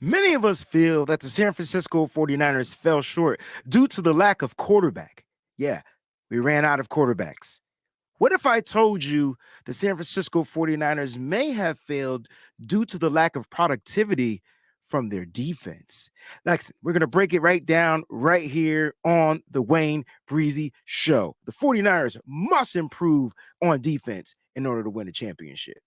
Many of us feel that the San Francisco 49ers fell short due to the lack of quarterback. Yeah, we ran out of quarterbacks. What if I told you the San Francisco 49ers may have failed due to the lack of productivity from their defense? Next, we're going to break it right down right here on the Wayne Breezy Show. The 49ers must improve on defense in order to win a championship.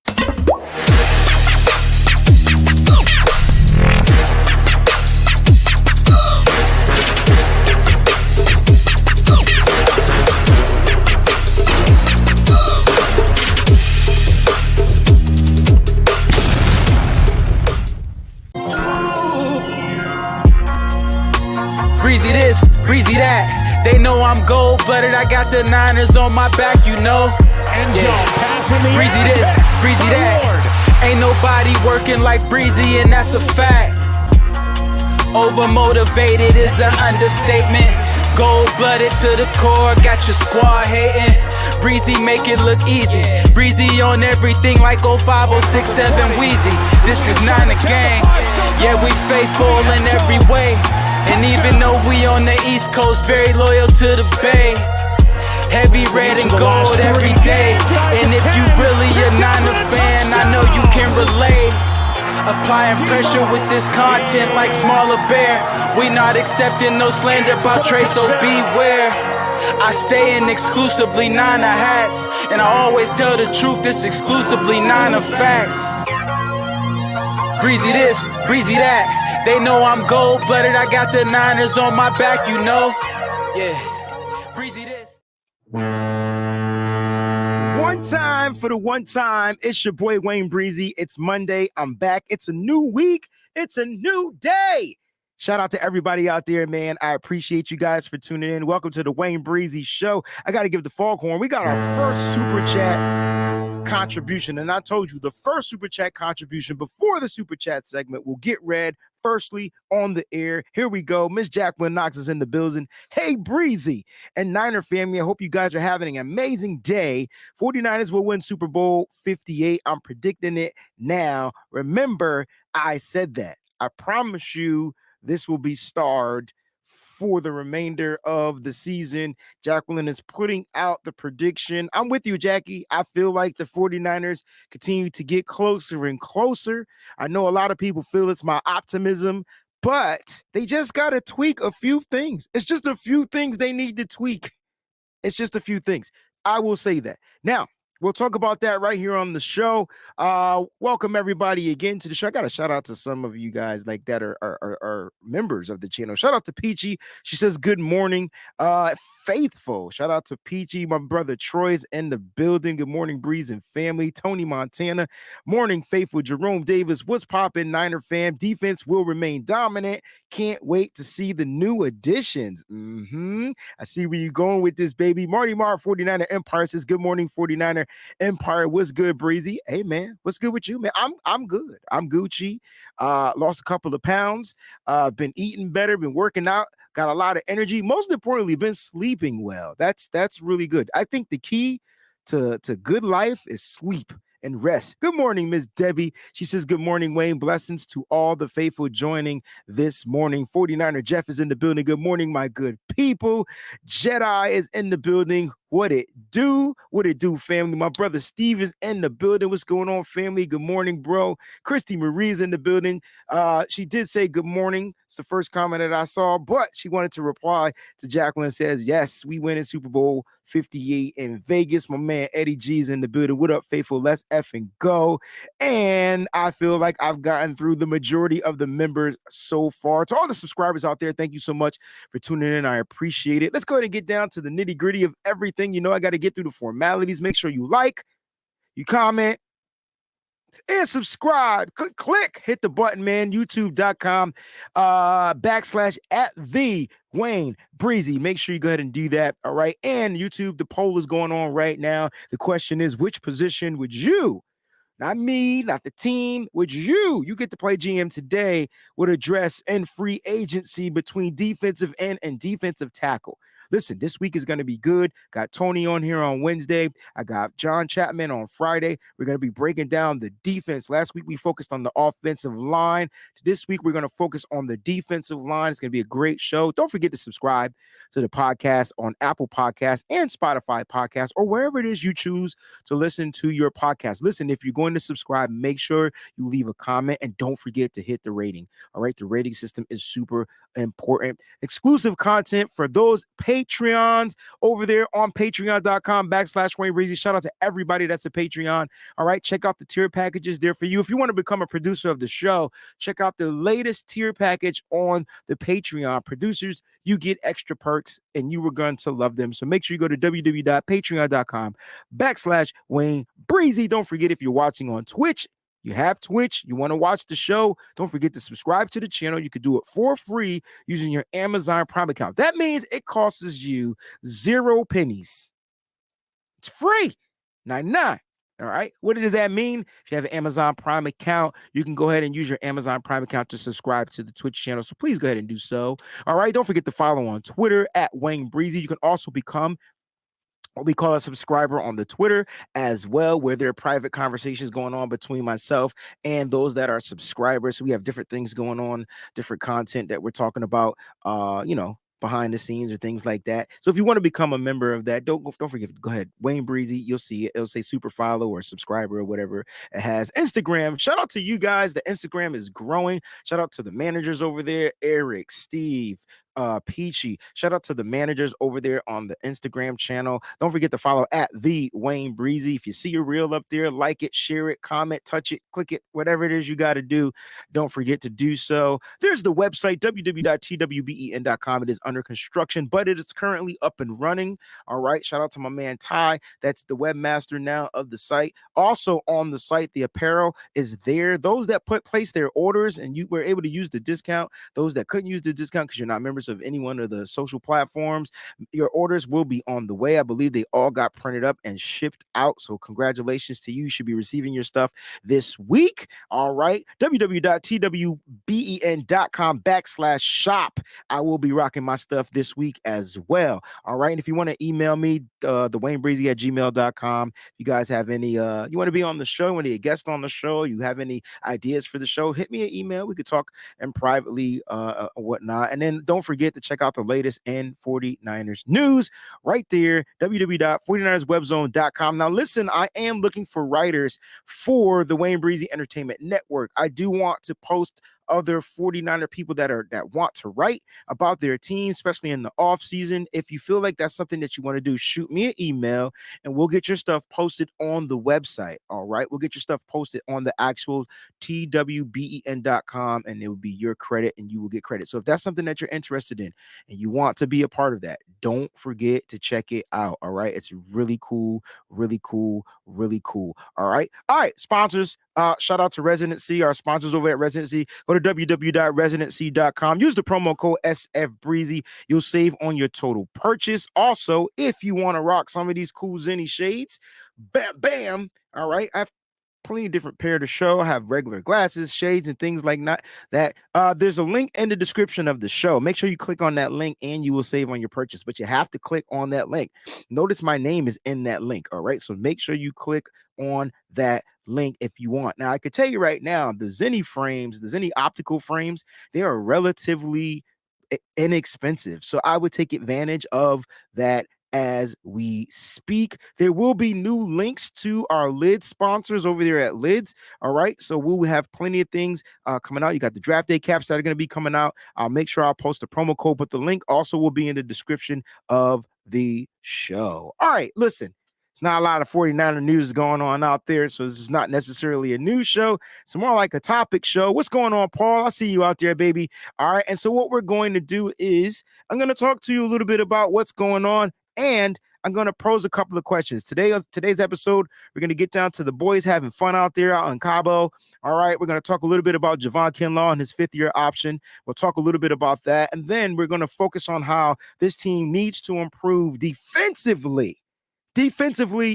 Breezy this, breezy that. They know I'm gold-blooded. I got the Niners on my back, you know. Breezy this, breezy that. Ain't nobody working like Breezy, and that's a fact. Overmotivated is an understatement. Gold-blooded to the core, got your squad hating. Breezy make it look easy. Breezy on everything like 05067 Wheezy. This is not a gang. Yeah, we faithful in every way. And even though we on the East Coast, very loyal to the Bay. Heavy red and gold every day. And if you really a Niner fan, I know you can relate. Applying pressure with this content like Smaller Bear. We not accepting no slander about Trey, so beware. I stay in exclusively Niner hats. And I always tell the truth, this exclusively Niner facts. Breezy this, breezy that. They know I'm gold-blooded. I got the Niners on my back, you know. Yeah. Breezy this. One time for the one time. It's your boy Wayne Breezy. It's Monday. I'm back. It's a new week. It's a new day. Shout out to everybody out there, man. I appreciate you guys for tuning in. Welcome to the Wayne Breezy Show. I got to give the foghorn. We got our first super chat contribution. And I told you the first super chat contribution before the super chat segment will get read firstly on the air. Here we go. Miss Jacqueline Knox is in the building. Hey, Breezy and Niner family. I hope you guys are having an amazing day. 49ers will win Super Bowl 58. I'm predicting it now. Remember, I said that. I promise you this will be starred for the remainder of the season. Jacqueline is putting out the prediction. I'm with you, Jackie. I feel like the 49ers continue to get closer and closer. I know a lot of people feel it's my optimism, but they just got to tweak a few things. It's just a few things they need to tweak. It's just a few things. I will say that. Now, we'll talk about that right here on the show. Welcome everybody again to the show. I got to shout out to some of you guys like that are members of the channel. Shout out to Peachy. She says good morning. Faithful. Shout out to Peachy. My brother Troy's in the building. Good morning, Breeze and family. Tony Montana. Morning, Faithful. Jerome Davis. What's poppin', Niner fam? Defense will remain dominant. Can't wait to see the new additions. I see where you're going with this, baby. Marty Mar, 49er Empire says, good morning, 49er Empire. What's good, Breezy? Hey, man. What's good with you, man? I'm good. I'm Gucci. Lost a couple of pounds. Been eating better. Been working out. Got a lot of energy. Most importantly, been sleeping well. That's really good. I think the key to good life is sleep and rest. Good morning, Miss Debbie. She says, good morning, Wayne. Blessings to all the faithful joining this morning. 49er Jeff is in the building. Good morning, my good people. Jedi is in the building. What it do? What it do, family? My brother Steve is in the building. What's going on, family? Good morning, bro. Christy Marie's in the building. She did say good morning. It's the first comment that I saw, but she wanted to reply to Jacqueline. Says, yes, we win in Super Bowl 58 in Vegas. My man Eddie G's in the building. What up, faithful? Let's effing go. And I feel like I've gotten through the majority of the members so far. To all the subscribers out there, thank you so much for tuning in. I appreciate it. Let's go ahead and get down to the nitty-gritty of everything. You know, I got to get through the formalities. Make sure you like, you comment, and subscribe. Click, hit the button, man. YouTube.com / at the Wayne Breezy. Make sure you go ahead and do that. All right. And YouTube, the poll is going on right now. The question is, which position would you, not me, not the team, would you get to play GM today, would address in free agency between defensive end and defensive tackle? listen, this week is going to be good. Got Tony on here on Wednesday. I got John Chapman on Friday. We're going to be breaking down the defense. Last week we focused on the offensive line. This week we're going to focus on the defensive line. It's going to be a great show. Don't forget to subscribe to the podcast on Apple Podcasts and Spotify Podcasts, or wherever it is you choose to listen to your podcast. Listen, if you're going to subscribe, make sure you leave a comment and don't forget to hit the rating. All right, the rating system is super important. Exclusive content for those Patreons over there on patreon.com/Wayne Breezy. Shout out to everybody that's a Patreon. All right, check out the tier packages there for you. If you want to become a producer of the show, check out the latest tier package on the Patreon. Producers, you get extra perks and you are going to love them. So make sure you go to www.patreon.com/Wayne Breezy. Don't forget, if you're watching on Twitch, you have Twitch, you want to watch the show, don't forget to subscribe to the channel. You can do it for free using your Amazon Prime account. That means it costs you 0 pennies. It's free. 99. All right. What does that mean? If you have an Amazon Prime account, you can go ahead and use your Amazon Prime account to subscribe to the Twitch channel. So please go ahead and do so. All right. Don't forget to follow on Twitter at Wayne Breezy. You can also become what we call a subscriber on the Twitter as well, where there are private conversations going on between myself and those that are subscribers. So we have different things going on, different content that we're talking about, behind the scenes or things like that. So if you want to become a member of that, don't forget, go ahead, Wayne Breezy, you'll see it. It'll say super follow or subscriber or whatever it has. Instagram, shout out to you guys. The Instagram is growing. Shout out to the managers over there, Eric, Steve, Peachy. Shout out to the managers over there on the Instagram channel. Don't forget to follow at the Wayne Breezy. If you see your reel up there, like it, share it, comment, touch it, click it, whatever it is you got to do, don't forget to do so. There's the website, www.twben.com. It is under construction, but it is currently up and running. All right. Shout out to my man Ty. That's the webmaster now of the site. Also on the site, the apparel is there. Those that place their orders and you were able to use the discount, those that couldn't use the discount because you're not members of any one of the social platforms, your orders will be on the way. I believe they all got printed up and shipped out. So congratulations to you. You should be receiving your stuff this week. All right. www.twben.com/shop. I will be rocking my stuff this week as well. All right. And if you want to email me, thewayneBreezy@gmail.com. If you guys have any, you want to be on the show, want to be a guest on the show, you have any ideas for the show, hit me an email. We could talk and privately, whatnot. And then don't forget to check out the latest in 49ers news right there, www.49erswebzone.com. Now, listen, I am looking for writers for the Wayne Breezy Entertainment Network. I do want to post other 49er people that want to write about their team, especially in the off season. If you feel like that's something that you want to do, shoot me an email and we'll get your stuff posted on the website. All right. We'll get your stuff posted on the actual twben.com and it will be your credit and you will get credit. So if that's something that you're interested in and you want to be a part of that, don't forget to check it out. All right. It's really cool, really cool, really cool. All right. All right. Sponsors. Shout out to Residency, our sponsors over at Residency. Go to www.residency.com. Use the promo code SFBreezy. You'll save on your total purchase. Also, if you want to rock some of these cool Zenni shades, bam, bam. All right. I have plenty of different pair to show. I have regular glasses, shades, and things like that. There's a link in the description of the show. Make sure you click on that link and you will save on your purchase, but you have to click on that link. Notice my name is in that link. All right. So make sure you click on that link if you want. Now, I could tell you right now, the Zenni frames, the Zenni optical frames, they are relatively inexpensive. So I would take advantage of that as we speak. There will be new links to our lid sponsors over there at Lids. All right. So we will have plenty of things coming out. You got the draft day caps that are going to be coming out. I'll make sure I'll post a promo code, but the link also will be in the description of the show. All right. Listen. It's not a lot of 49er news going on out there, so this is not necessarily a news show. It's more like a topic show. What's going on, Paul? I see you out there, baby. All right, and so what we're going to do is I'm going to talk to you a little bit about what's going on, and I'm going to pose a couple of questions. Today's episode, we're going to get down to the boys having fun out there out in Cabo. All right, we're going to talk a little bit about Javon Kinlaw and his fifth-year option. We'll talk a little bit about that, and then we're going to focus on how this team needs to improve defensively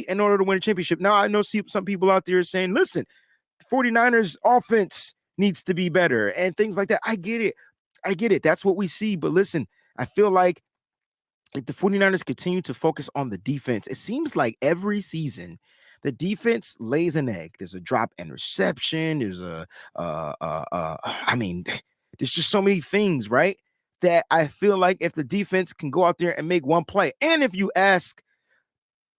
in order to win a championship. Now, I know some people out there saying, listen, the 49ers offense needs to be better and things like that. I get it. That's what we see. But listen, I feel like if the 49ers continue to focus on the defense, it seems like every season the defense lays an egg. There's a drop interception. There's I mean, there's just so many things, right? That I feel like if the defense can go out there and make one play, and if you ask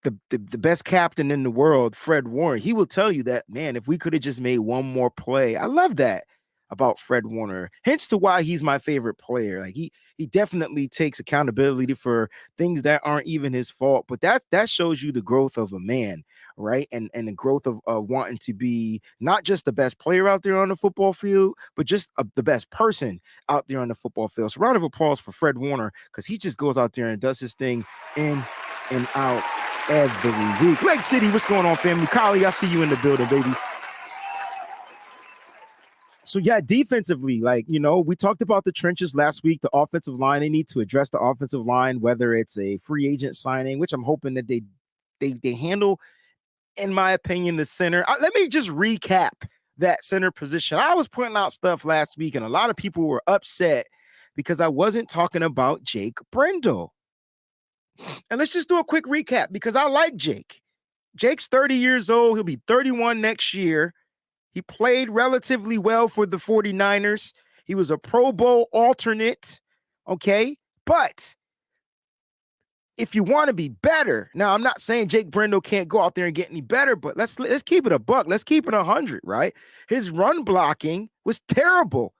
the best captain in the world, Fred Warner, he will tell you that, man, if we could have just made one more play. I love that about Fred Warner. Hence to why he's my favorite player. Like he definitely takes accountability for things that aren't even his fault. But that shows you the growth of a man, right? And the growth of wanting to be not just the best player out there on the football field, but just the best person out there on the football field. So round of applause for Fred Warner, because he just goes out there and does his thing in and out every week. Lake City, what's going on, family? Kylie, I see you in the building, baby. So yeah, defensively, like, we talked about the trenches last week. The offensive line, they need to address the offensive line, whether it's a free agent signing, which I'm hoping that they handle. In my opinion, the center. Let me just recap that center position. I was pointing out stuff last week, and a lot of people were upset because I wasn't talking about Jake Brendel. And let's just do a quick recap, because I like Jake. Jake's 30 years old. He'll be 31 next year. He played relatively well for the 49ers. He was a Pro Bowl alternate, okay? But if you want to be better, now I'm not saying Jake Brendel can't go out there and get any better, but let's keep it a buck. Let's keep it 100, right? His run blocking was terrible.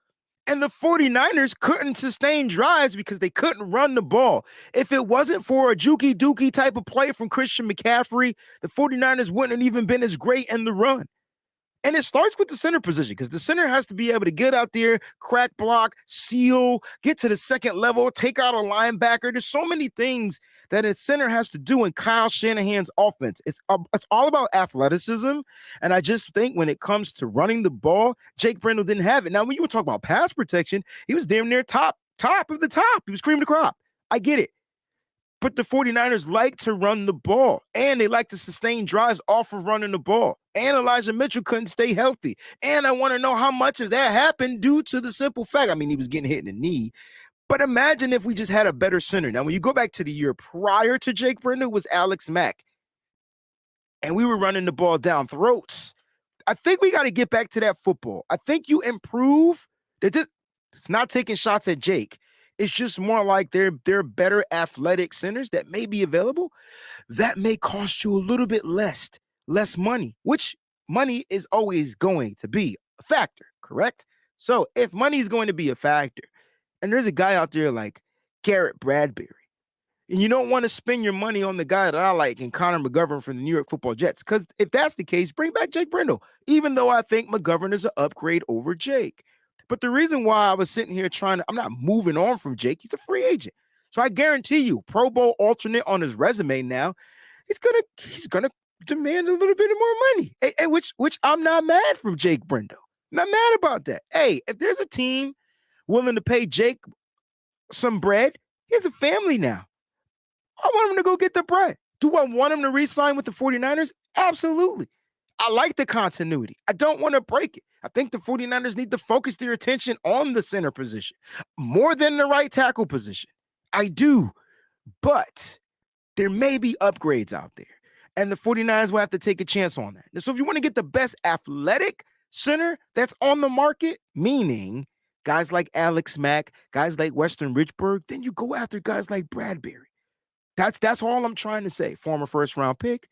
And the 49ers couldn't sustain drives because they couldn't run the ball. If it wasn't for a Juki Dookie type of play from Christian McCaffrey, the 49ers wouldn't have even been as great in the run. And it starts with the center position, because the center has to be able to get out there, crack block, seal, get to the second level, take out a linebacker. There's so many things that a center has to do in Kyle Shanahan's offense. It's all about athleticism. And I just think when it comes to running the ball, Jake Brendel didn't have it. Now, when you were talking about pass protection, he was damn near top of the top. He was cream of the crop. I get it. But the 49ers like to run the ball, and they like to sustain drives off of running the ball. And Elijah Mitchell couldn't stay healthy. And I want to know how much of that happened due to the simple fact, I mean, he was getting hit in the knee. But imagine if we just had a better center. Now, when you go back to the year prior to Jake Brendel, was Alex Mack. And we were running the ball down throats. I think we got to get back to that football. I think you improve. It's not taking shots at Jake. It's just more like they're better athletic centers that may be available. That may cost you a little bit less money, which money is always going to be a factor, correct? So if money is going to be a factor, and there's a guy out there like Garrett Bradbury, and you don't want to spend your money on the guy that I like and Connor McGovern from the New York Football Jets, because if that's the case, bring back Jake Brendel, even though I think McGovern is an upgrade over Jake. But the reason why I was sitting here I'm not moving on from Jake. He's a free agent. So I guarantee you, Pro Bowl alternate on his resume now, he's gonna demand a little bit more money. Which I'm not mad from Jake Brendel. Not mad about that. Hey, if there's a team willing to pay Jake some bread, he has a family now. I want him to go get the bread. Do I want him to re-sign with the 49ers? Absolutely. I like the continuity. I don't want to break it. I think the 49ers need to focus their attention on the center position more than the right tackle position. I do. But there may be upgrades out there, and the 49ers will have to take a chance on that. So if you want to get the best athletic center that's on the market, meaning guys like Alex Mack, guys like Weston Richburg, then you go after guys like Bradbury. That's all I'm trying to say. Former first-round pick.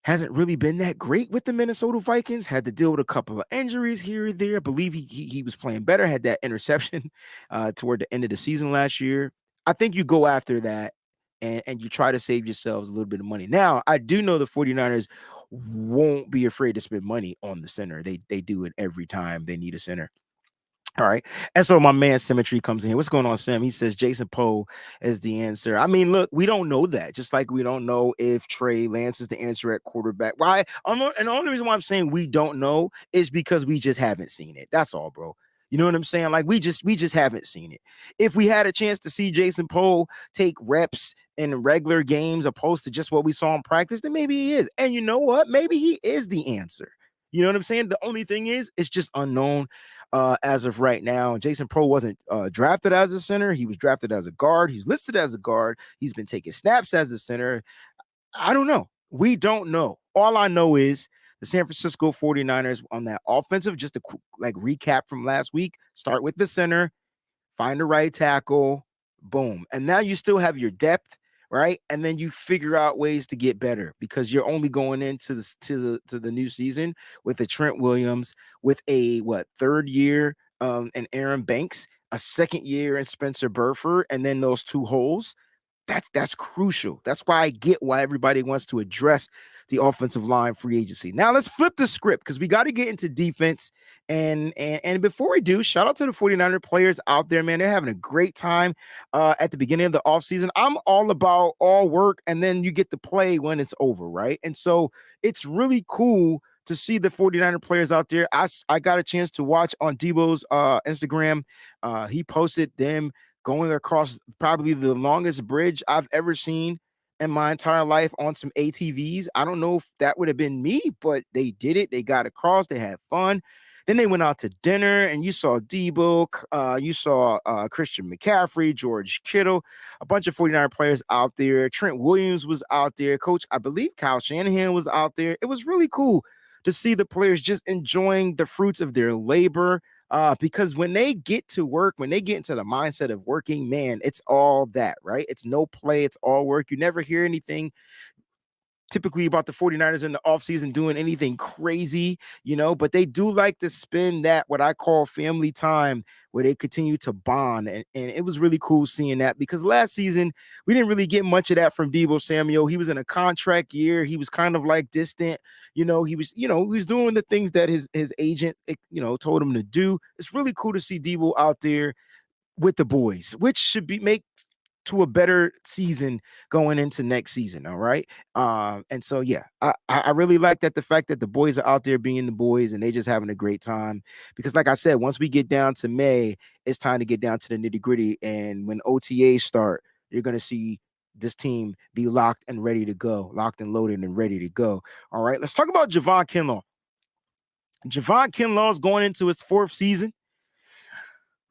Hasn't really been that great with the Minnesota Vikings. Had to deal with a couple of injuries here or there. I believe he was playing better. Had that interception toward the end of the season last year. I think you go after that and you try to save yourselves a little bit of money. Now, I do know the 49ers won't be afraid to spend money on the center. They do it every time they need a center. All right. And so my man Symmetry comes in here. What's going on, Sim? He says Jason Poe is the answer. I mean, look, we don't know that. Just like we don't know if Trey Lance is the answer at quarterback. Why? And the only reason why I'm saying we don't know is because we just haven't seen it. That's all, bro. You know what I'm saying? Like we just haven't seen it. If we had a chance to see Jason Poe take reps in regular games opposed to just what we saw in practice, then maybe he is. And you know what? Maybe he is the answer. You know what I'm saying? The only thing is, it's just unknown. as of right now. Jason Pro wasn't drafted as a center. He was drafted as a guard. He's listed as a guard. He's been taking snaps as a center. I don't know. We don't know. All I know is the San Francisco 49ers on that offensive, just a quick recap from last week, start with the center, find the right tackle, boom. And now you still have your depth, right? And then you figure out ways to get better because you're only going into the new season with a Trent Williams, with a third year and Aaron Banks, a second year in Spencer Burford, and then those two holes. That's crucial. That's why I get why everybody wants to address the offensive line free agency. Now let's flip the script because we got to get into defense. And before we do, shout out to the 49er players out there, man. They're having a great time at the beginning of the offseason. I'm all about all work, and then you get to play when it's over, right? And so it's really cool to see the 49er players out there. I got a chance to watch on Debo's Instagram. He posted them going across probably the longest bridge I've ever seen in my entire life on some ATVs. I don't know if that would have been me, but they did it. They got across. They had fun. Then they went out to dinner, and you saw Debo, you saw Christian McCaffrey, George Kittle, a bunch of 49 players out there. Trent Williams was out there. Coach, I believe Kyle Shanahan was out there. It was really cool to see the players just enjoying the fruits of their labor. Because when they get to work, when they get into the mindset of working, man, it's all that, right? It's no play, it's all work. You never hear anything typically about the 49ers in the offseason doing anything crazy, but they do like to spend that, what I call family time, where they continue to bond. And it was really cool seeing that because last season, we didn't really get much of that from Deebo Samuel. He was in a contract year. He was kind of distant. He was doing the things that his agent, told him to do. It's really cool to see Deebo out there with the boys, which should make to a better season going into next season. All right. And so, yeah, I really like that, the fact that the boys are out there being the boys and they just having a great time, because like I said, once we get down to May, it's time to get down to the nitty gritty. And when OTAs start, you're going to see this team be locked and ready to go, locked and loaded and ready to go. All right. Let's talk about Javon Kinlaw. Javon Kinlaw is going into his fourth season.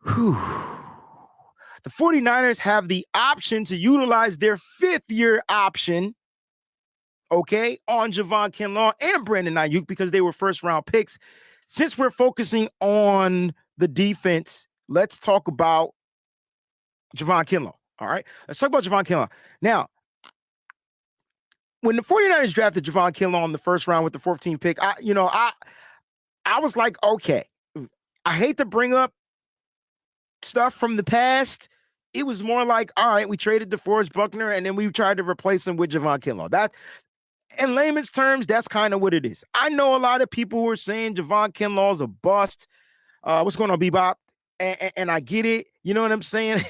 Whew. The 49ers have the option to utilize their fifth-year option, okay, on Javon Kinlaw and Brandon Ayuk because they were first-round picks. Since we're focusing on the defense, let's talk about Javon Kinlaw, all right? Let's talk about Javon Kinlaw. Now, when the 49ers drafted Javon Kinlaw in the first round with the 14th pick, I was like, okay, I hate to bring up stuff from the past. It was more like, all right, we traded DeForest Buckner and then we tried to replace him with Javon Kinlaw. That, in layman's terms, that's kind of what it is. I know a lot of people who are saying Javon Kinlaw is a bust. What's going on, Bebop? And I get it. You know what I'm saying?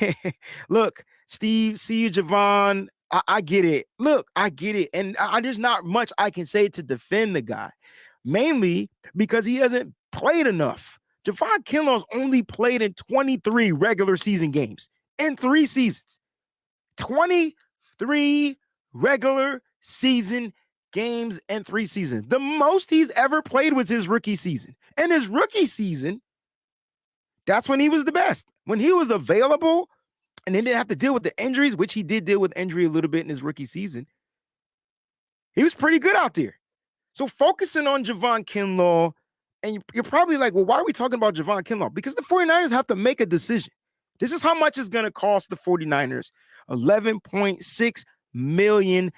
Look, Steve, see you, Javon. I get it. Look, I get it. And there's not much I can say to defend the guy, mainly because he hasn't played enough. Javon Kinlaw's only played in 23 regular season games in 3 seasons. 23 regular season games in 3 seasons. The most he's ever played was his rookie season. And his rookie season, that's when he was the best. When he was available and he didn't have to deal with the injuries, which he did deal with injury a little bit in his rookie season, he was pretty good out there. So focusing on Javon Kinlaw, and you're probably like, well, why are we talking about Javon Kinlaw? Because the 49ers have to make a decision. This is how much it's going to cost the 49ers, $11.6 million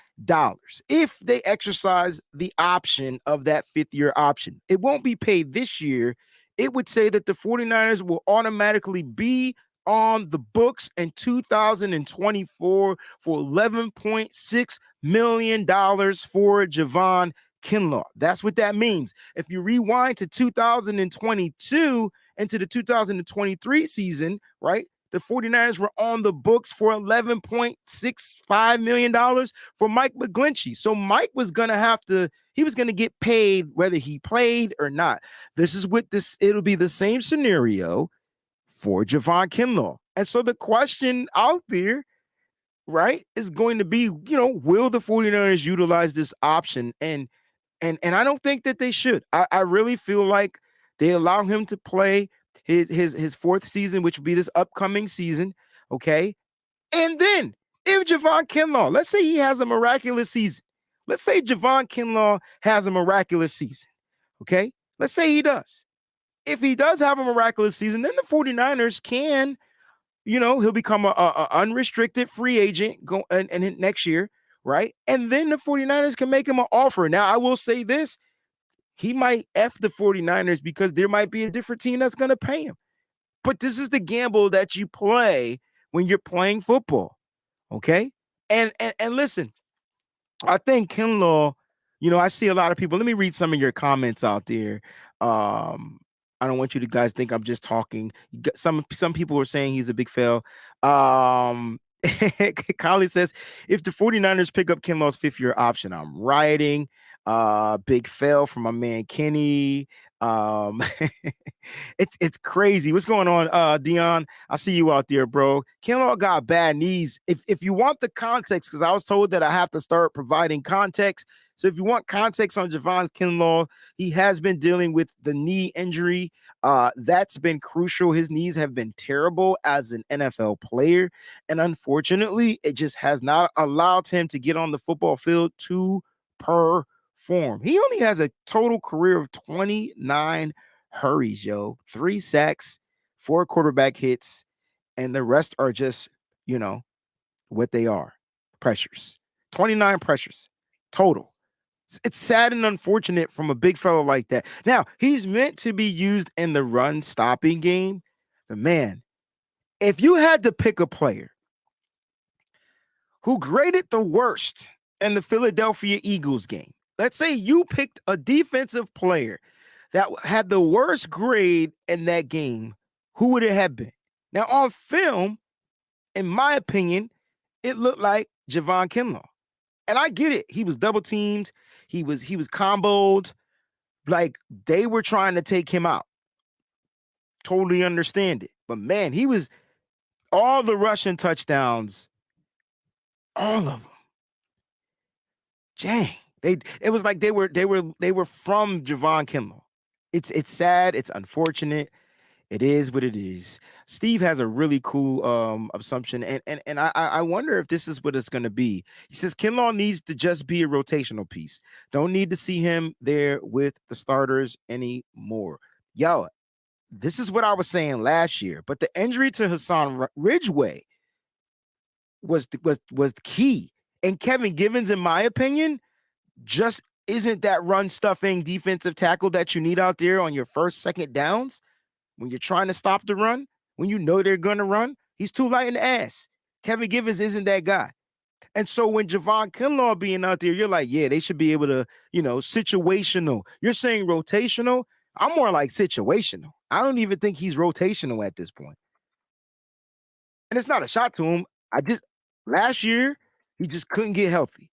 if they exercise the option of that fifth-year option. It won't be paid this year. It would say that the 49ers will automatically be on the books in 2024 for $11.6 million for Javon Kinlaw. That's what that means. If you rewind to 2022 and to the 2023 season, right, the 49ers were on the books for $11.65 million for Mike McGlinchey. So Mike was going to he was going to get paid whether he played or not. It'll be the same scenario for Javon Kinlaw. And so the question out there, right, is going to be, will the 49ers utilize this option? And I don't think that they should. I really feel like they allow him to play his fourth season, which will be this upcoming season. Okay. And then if Javon Kinlaw, let's say he has a miraculous season. Let's say Javon Kinlaw has a miraculous season. Okay. Let's say he does. If he does have a miraculous season, then the 49ers can, he'll become a unrestricted free agent and next year, right? And then the 49ers can make him an offer. Now, I will say this. He might F the 49ers because there might be a different team that's going to pay him. But this is the gamble that you play when you're playing football. Okay. And listen, I think Kinlaw, I see a lot of people. Let me read some of your comments out there. I don't want you to guys think I'm just talking. Some people are saying he's a big fail. Kylie says, if the 49ers pick up Kinlaw's fifth-year option, I'm riding. Big fail from my man Kenny. It's crazy. What's going on, Dion? I see you out there, bro. Kinlaw got bad knees. If you want the context, because I was told that I have to start providing context. So if you want context on Javon Kinlaw, he has been dealing with the knee injury. That's been crucial. His knees have been terrible as an NFL player. And unfortunately, it just has not allowed him to get on the football field to perform. He only has a total career of 29 hurries, 3 sacks, 4 quarterback hits, and the rest are just, what they are. Pressures. 29 pressures total. It's sad and unfortunate from a big fellow like that. Now, he's meant to be used in the run stopping game. But man, if you had to pick a player who graded the worst in the Philadelphia Eagles game, let's say you picked a defensive player that had the worst grade in that game, who would it have been? Now, on film, in my opinion, it looked like Javon Kinlaw. And I get it. He was double teamed. He was comboed. Like they were trying to take him out. Totally understand it. But man, he was all the rushing touchdowns, all of them. Dang. It was like they were from Javon Kinlaw. It's sad. It's unfortunate. It is what it is. Steve has a really cool assumption, and I wonder if this is what it's going to be. He says Kinlaw needs to just be a rotational piece. Don't need to see him there with the starters anymore. Yo, this is what I was saying last year, but the injury to Hassan Ridgeway was key. And Kevin Givens, in my opinion, just isn't that run stuffing defensive tackle that you need out there on your first, second downs. When you're trying to stop the run, when you know they're going to run, he's too light in the ass. Kevin Givens isn't that guy. And so when Javon Kinlaw being out there, you're like, yeah, they should be able to, situational. You're saying rotational. I'm more like situational. I don't even think he's rotational at this point. And it's not a shot to him. Last year, he just couldn't get healthy.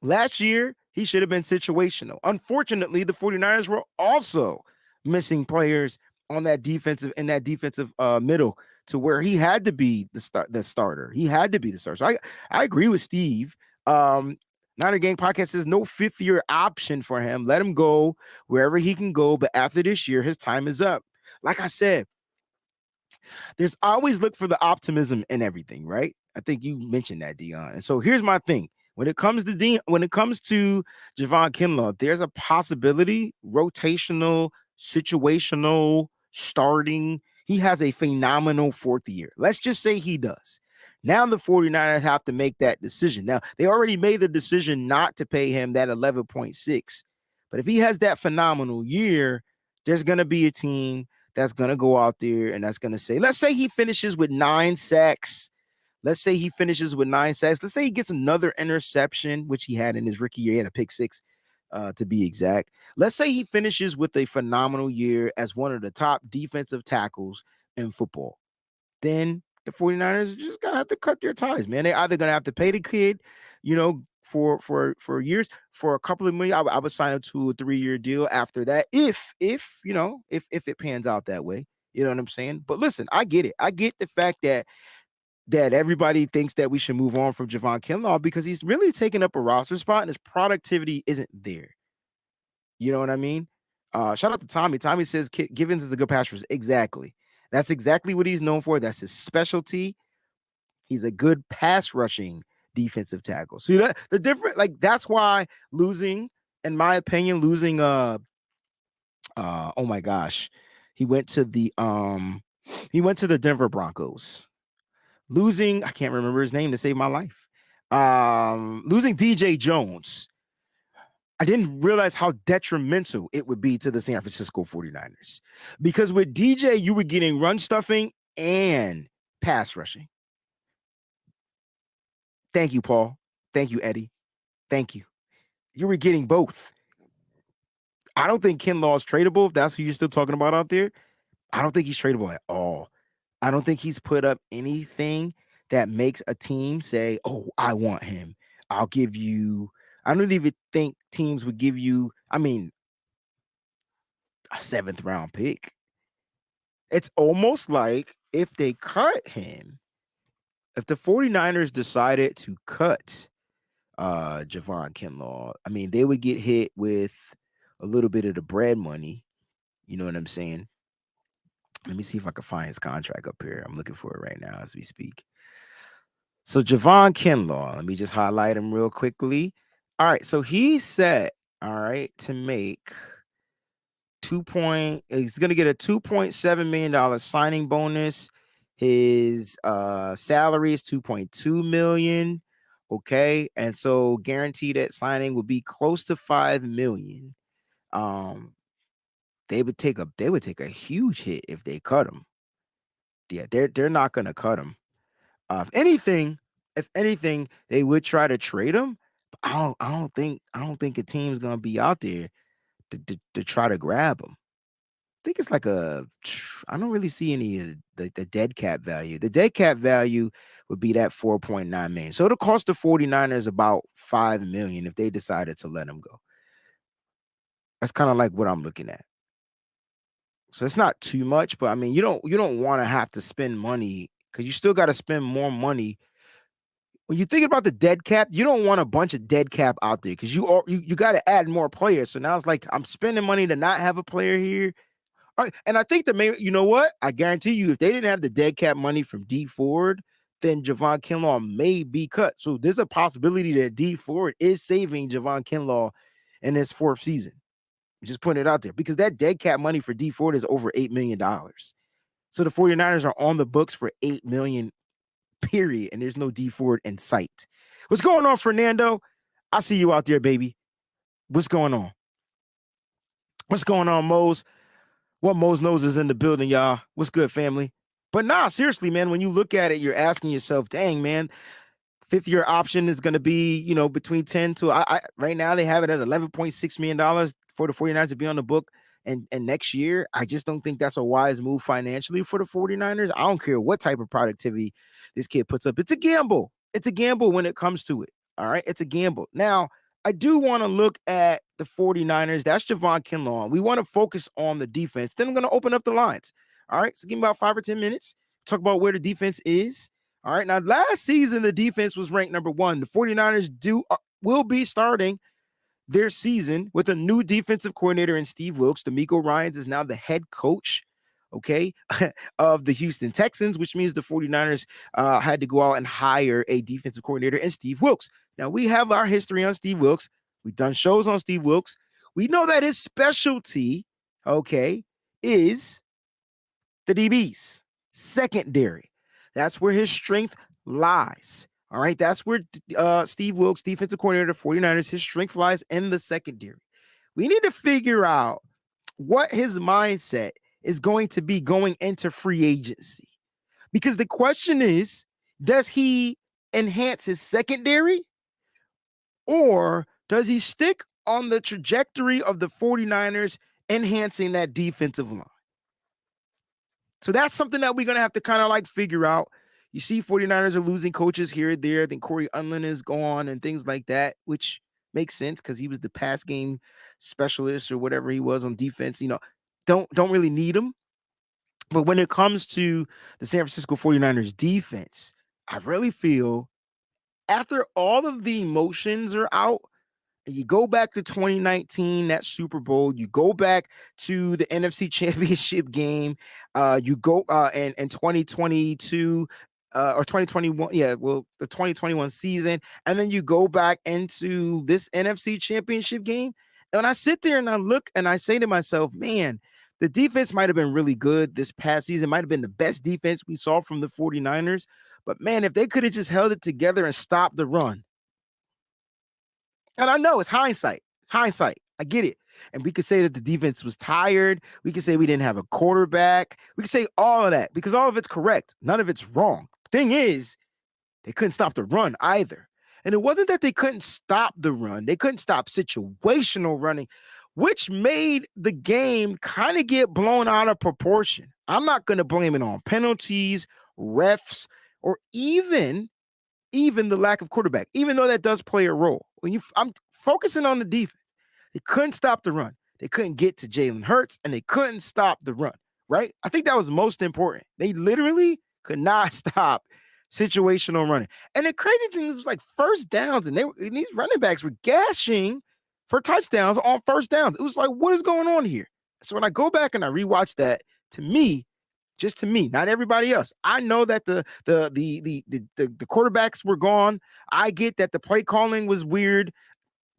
Last year, he should have been situational. Unfortunately, the 49ers were also missing players on that defensive middle to where he had to be the starter. He had to be the starter. So I agree with Steve. Niner Gang Podcast says no fifth-year option for him. Let him go wherever he can go. But after this year, his time is up. Like I said, there's always look for the optimism in everything, right? I think you mentioned that, Dion. And so here's my thing. When it comes to Javon Kinlaw, there's a possibility, rotational, situational, starting. He has a phenomenal fourth year. Let's just say he does. Now the 49ers have to make that decision. Now, they already made the decision not to pay him that 11.6. But if he has that phenomenal year, there's going to be a team that's going to go out there and that's going to say, let's say he finishes with 9 sacks. Let's say he finishes with 9 sacks. Let's say he gets another interception, which he had in his rookie year. He had a pick 6. To be exact. Let's say he finishes with a phenomenal year as one of the top defensive tackles in football. Then the 49ers are just going to have to cut their ties, man. They're either going to have to pay the kid, for years, for a couple of million. I would sign him to a 3-year deal after that if it pans out that way. You know what I'm saying? But listen, I get it. I get the fact that everybody thinks that we should move on from Javon Kinlaw because he's really taking up a roster spot and his productivity isn't there. You know what I mean? Shout out to Tommy. Tommy says Givens is a good pass rusher. Exactly. That's exactly what he's known for. That's his specialty. He's a good pass rushing defensive tackle. So that the different, like that's why losing, in my opinion, losing oh my gosh, he went to the Denver Broncos. Losing, I can't remember his name to save my life. Losing DJ Jones. I didn't realize how detrimental it would be to the San Francisco 49ers. Because with DJ, you were getting run stuffing and pass rushing. Thank you, Paul. Thank you, Eddie. Thank you. You were getting both. I don't think Kinlaw is tradable, if that's who you're still talking about out there. I don't think he's tradable at all. I don't think he's put up anything that makes a team say, oh, I want him. I'll give you. I don't even think teams would give you, I mean, a 7th round pick. It's almost like if they cut him, if the 49ers decided to cut Javon Kinlaw, I mean, they would get hit with a little bit of the bread money. You know what I'm saying? Let me see if I can find his contract up here. I'm looking for it right now as we speak. So Javon Kinlaw, let me just highlight him real quickly. All right, so he's set, all right, to make he's gonna get a $2.7 million signing bonus. His salary is $2.2 million. Okay, and so guaranteed at signing would be close to $5 million. They would take a huge hit if they cut him. Yeah, they're not gonna cut him. If anything, they would try to trade him. But I don't think a team's gonna be out there to try to grab him. I think it's like I don't really see any of the dead cap value. The dead cap value would be that 4.9 million. So it'll cost the 49ers about 5 million if they decided to let him go. That's kind of like what I'm looking at. So it's not too much, but I mean, you don't want to have to spend money because you still got to spend more money. When you think about the dead cap, you don't want a bunch of dead cap out there because you got to add more players. So now it's like I'm spending money to not have a player here. All right, and I think you know what? I guarantee you, if they didn't have the dead cap money from D Ford, then Javon Kinlaw may be cut. So there's a possibility that D Ford is saving Javon Kinlaw in his 4th season. Just putting it out there because that dead cap money for D Ford is over $8 million. So the 49ers are on the books for $8 million, period, and there's no D Ford in sight. What's going on, Fernando? I see you out there, baby. What's going on? What's going on, Mose? What Mose knows is in the building, y'all. What's good, family? But nah, seriously, man, when you look at it, you're asking yourself, dang, man, 5th-year option is going to be, between 10 to, right now they have it at $11.6 million for the 49ers to be on the book. And next year, I just don't think that's a wise move financially for the 49ers. I don't care what type of productivity this kid puts up. It's a gamble. It's a gamble when it comes to it. All right. It's a gamble. Now, I do want to look at the 49ers. That's Javon Kinlaw. We want to focus on the defense. Then I'm going to open up the lines. All right. So give me about 5 or 10 minutes. Talk about where the defense is. All right. Now, last season, the defense was ranked number 1. The 49ers will be starting their season with a new defensive coordinator in Steve Wilks. DeMeco Ryans is now the head coach, okay, of the Houston Texans, which means the 49ers had to go out and hire a defensive coordinator in Steve Wilks. Now, we have our history on Steve Wilks. We've done shows on Steve Wilks. We know that his specialty, okay, is the DBs, secondary. That's where his strength lies. All right, that's where Steve Wilks, defensive coordinator of the 49ers, his strength lies in the secondary. We need to figure out what his mindset is going to be going into free agency. Because the question is, does he enhance his secondary or does he stick on the trajectory of the 49ers enhancing that defensive line? So that's something that we're going to have to kind of like figure out. You see 49ers are losing coaches here and there. I think Corey Unlin is gone and things like that, which makes sense because he was the pass game specialist or whatever he was on defense. Don't really need him. But when it comes to the San Francisco 49ers defense, I really feel after all of the emotions are out You go back to 2019, that Super Bowl. You go back to the NFC Championship game. You go in 2022 or 2021. Yeah, well, the 2021 season, and then you go back into this NFC Championship game. And I sit there and I look and I say to myself, man, the defense might have been really good this past season. Might have been the best defense we saw from the 49ers. But man, if they could have just held it together and stopped the run. And I know it's hindsight. It's hindsight. I get it. And we could say that the defense was tired. We could say we didn't have a quarterback. We could say all of that because all of it's correct. None of it's wrong. Thing is, they couldn't stop the run either. And it wasn't that they couldn't stop the run. They couldn't stop situational running, which made the game kind of get blown out of proportion. I'm not going to blame it on penalties, refs, or even the lack of quarterback, even though that does play a role. I'm focusing on the defense. They couldn't stop the run. They couldn't get to Jalen Hurts, and they couldn't stop the run, right? I think that was most important. They literally could not stop situational running. And the crazy thing is, like first downs, and these running backs were gashing for touchdowns on first downs. It was like, what is going on here? So when I go back and I rewatch that, to me, just to me, not everybody else. I know that the quarterbacks were gone. I get that the play calling was weird.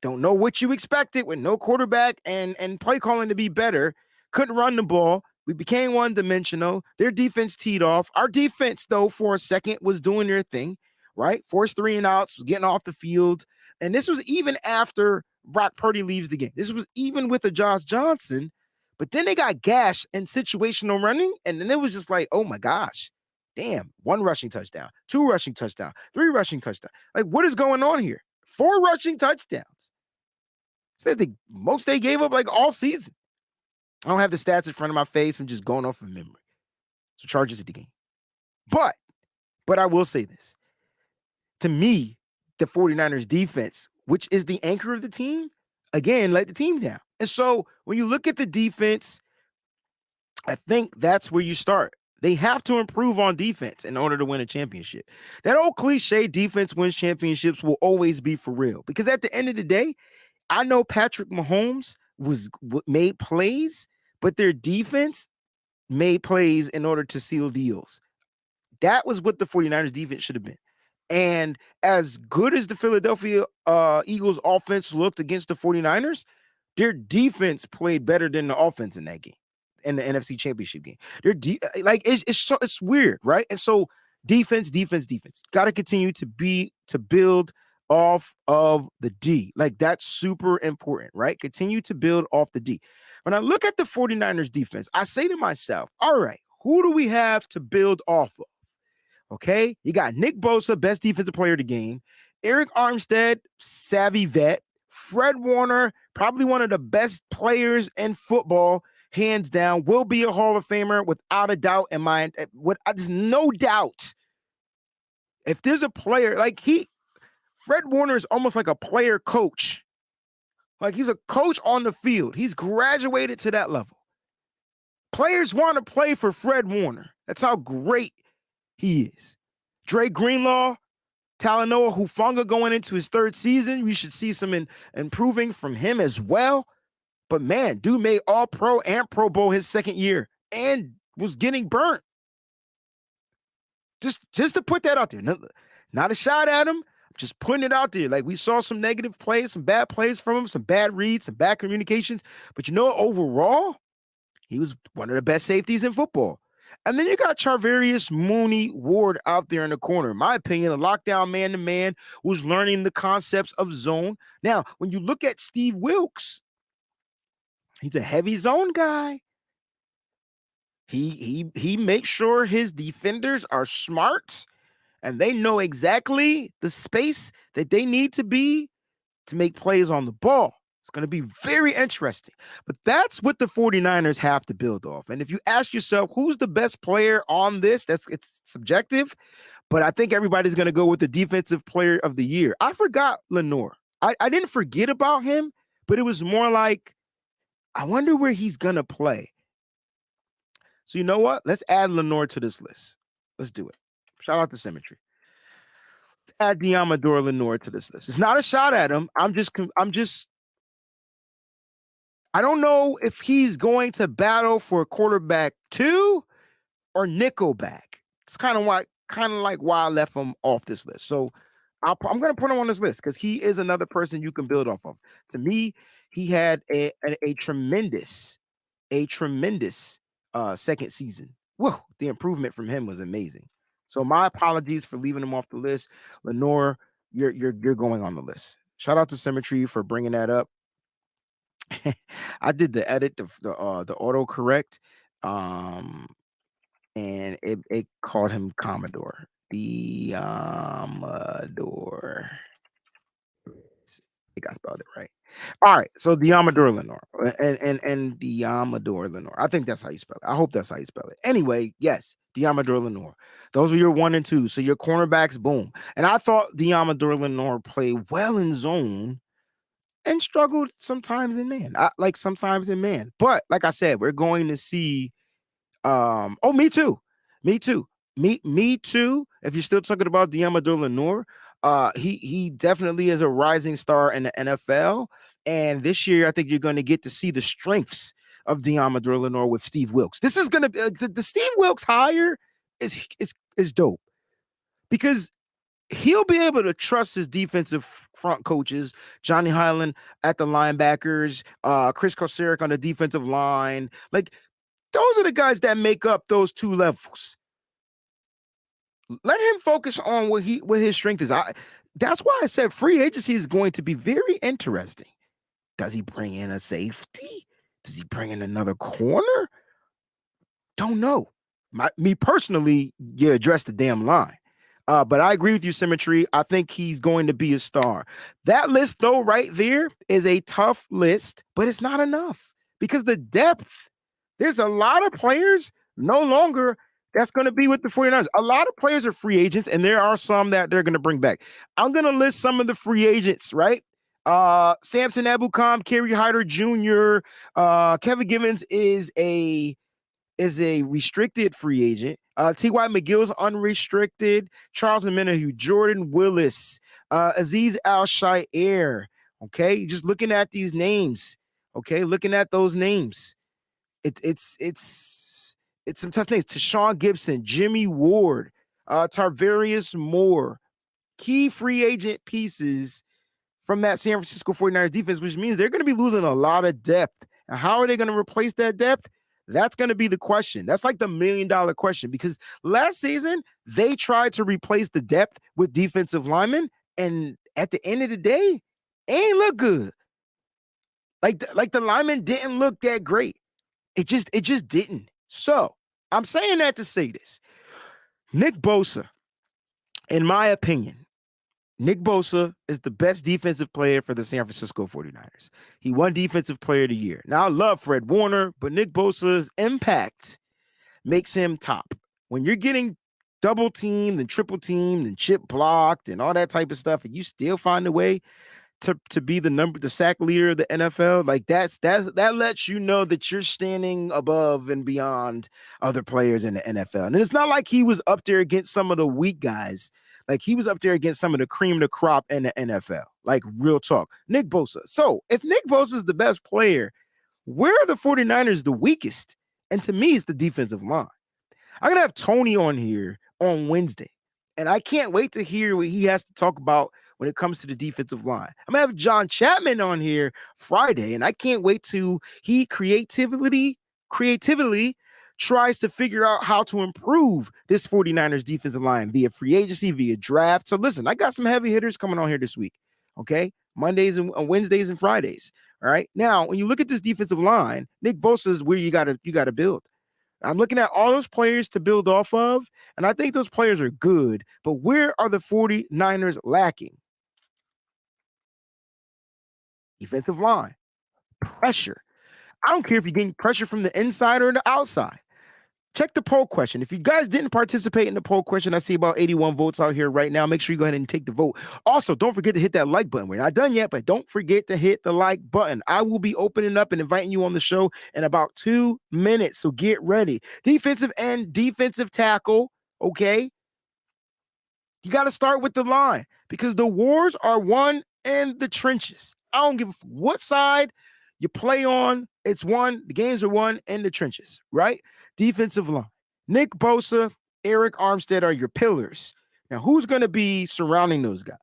Don't know what you expected with no quarterback and play calling to be better. Couldn't run the ball. We became one-dimensional. Their defense teed off. Our defense, though, for a second was doing their thing, right? Forced 3 and outs, was getting off the field. And this was even after Brock Purdy leaves the game. This was even with a Josh Johnson. But then they got gashed in situational running, and then it was just like, oh my gosh, damn, 1 rushing touchdown, 2 rushing touchdown, 3 rushing touchdown. Like, what is going on here? 4 rushing touchdowns. It's the most they gave up like all season. I don't have the stats in front of my face. I'm just going off of memory. So Chargers at the game. But I will say this. To me, the 49ers defense, which is the anchor of the team, again, let the team down. And so when you look at the defense, I think that's where you start. They have to improve on defense in order to win a championship. That old cliche, defense wins championships, will always be for real. Because at the end of the day, I know Patrick Mahomes made plays, but their defense made plays in order to seal deals. That was what the 49ers defense should have been. And as good as the Philadelphia Eagles offense looked against the 49ers, their defense played better than the offense in that game, in the NFC Championship game. It's weird, right? And so defense. Got to continue to build off of the D. Like, that's super important, right? Continue to build off the D. When I look at the 49ers defense, I say to myself, all right, who do we have to build off of? Okay, you got Nick Bosa, best defensive player of the game. Eric Armstead, savvy vet. Fred Warner, probably one of the best players in football, hands down. Will be a Hall of Famer without a doubt in mind. There's no doubt. If there's a player like Fred Warner is almost like a player coach. Like, he's a coach on the field. He's graduated to that level. Players want to play for Fred Warner. That's how great he is. Dre Greenlaw, Talanoa Hufanga going into his 3rd season. We should see some improving from him as well. But man, dude made All-Pro and Pro Bowl his 2nd year and was getting burnt. Just to put that out there. Not a shot at him. Just putting it out there. Like, we saw some negative plays, some bad plays from him, some bad reads, some bad communications. But overall, he was one of the best safeties in football. And then you got Charvarius Mooney Ward out there in the corner. In my opinion, a lockdown man-to-man who's learning the concepts of zone. Now, when you look at Steve Wilks, he's a heavy zone guy. He makes sure his defenders are smart and they know exactly the space that they need to be to make plays on the ball. It's going to be very interesting. But that's what the 49ers have to build off. And if you ask yourself, who's the best player on this, it's subjective. But I think everybody's going to go with the defensive player of the year. I forgot Lenore. I didn't forget about him, but it was more like, I wonder where he's going to play. So you know what? Let's add Lenore to this list. Let's do it. Shout out to Symmetry. add Diamador Lenore to this list. It's not a shot at him. I don't know if he's going to battle for quarterback 2 or nickelback. It's kind of like why I left him off this list. So I'm going to put him on this list because he is another person you can build off of. To me, he had a tremendous second season. Whoa, the improvement from him was amazing. So my apologies for leaving him off the list. Lenore, you're going on the list. Shout out to Symmetry for bringing that up. I did the edit, the autocorrect, and it called him Commodore. The Amador. I think I spelled it right. All right, so the Amador Lenore and the Amador Lenore. I think that's how you spell it. I hope that's how you spell it. Anyway, yes, the Amador Lenore. Those are your 1 and 2. So your cornerbacks, boom. And I thought the Amador Lenore played well in zone and struggled sometimes in man. Sometimes in man. But like I said, we're going to see me too. Me too. Me too. If you're still talking about Diamador Lenore, he definitely is a rising star in the NFL. And this year, I think you're going to get to see the strengths of Diamador Lenore with Steve Wilks. This is going to be the Steve Wilks hire is dope because he'll be able to trust his defensive front coaches, Johnny Highland at the linebackers, Chris Kosaric on the defensive line. Like, those are the guys that make up those 2 levels. Let him focus on what his strength is. That's why I said free agency is going to be very interesting. Does he bring in a safety? Does he bring in another corner? Don't know. Me personally, you address the damn line. But I agree with you, Symmetry. I think he's going to be a star. That list, though, right there is a tough list, but it's not enough because the depth, there's a lot of players no longer that's going to be with the 49ers. A lot of players are free agents, and there are some that they're going to bring back. I'm going to list some of the free agents, right? Samson Ebukam, Kerry Hyder Jr., Kevin Givens is a restricted free agent. T.Y. McGill's unrestricted. Charles Omenihu, Jordan Willis, Aziz Al-Shaair. Okay, just looking at these names. Okay, looking at those names, it's some tough names. Tashawn Gibson, Jimmy Ward, Tarvarius Moore, key free agent pieces from that San Francisco 49ers defense, which means they're going to be losing a lot of depth. And how are they going to replace that depth? That's going to be the question. That's like the $1 million question because last season they tried to replace the depth with defensive linemen, and at the end of the day, it ain't look good. Like the linemen didn't look that great. It just didn't. So I'm saying that to say this. Nick Bosa, in my opinion, Nick Bosa is the best defensive player for the San Francisco 49ers. He won Defensive Player of the Year. Now, I love Fred Warner, but Nick Bosa's impact makes him top. When you're getting double teamed and triple teamed and chip blocked and all that type of stuff, and you still find a way to be the sack leader of the NFL, like that lets you know that you're standing above and beyond other players in the NFL. And it's not like he was up there against some of the weak guys. Like, he was up there against some of the cream of the crop in the NFL. Like, real talk. Nick Bosa. So, if Nick Bosa is the best player, where are the 49ers the weakest? And to me, it's the defensive line. I'm going to have Tony on here on Wednesday. And I can't wait to hear what he has to talk about when it comes to the defensive line. I'm going to have John Chapman on here Friday. And I can't wait to creatively tries to figure out how to improve this 49ers defensive line via free agency, via draft. So listen, I got some heavy hitters coming on here this week. Okay. Mondays and Wednesdays and Fridays. All right. Now, when you look at this defensive line, Nick Bosa is where you gotta build. I'm looking at all those players to build off of, and I think those players are good, but where are the 49ers lacking? Defensive line, pressure. I don't care if you're getting pressure from the inside or the outside. Check the poll question. If you guys didn't participate in the poll question, I see about 81 votes out here right now. Make sure you go ahead and take the vote. Also, don't forget to hit that like button. We're not done yet, but don't forget to hit the like button. I will be opening up and inviting you on the show in about 2 minutes, so get ready. Defensive end, defensive tackle, okay? You got to start with the line because the wars are won in the trenches. I don't give a what side you play on. It's won. The games are won in the trenches, right? Defensive line. Nick Bosa, Eric Armstead are your pillars. Now, who's going to be surrounding those guys?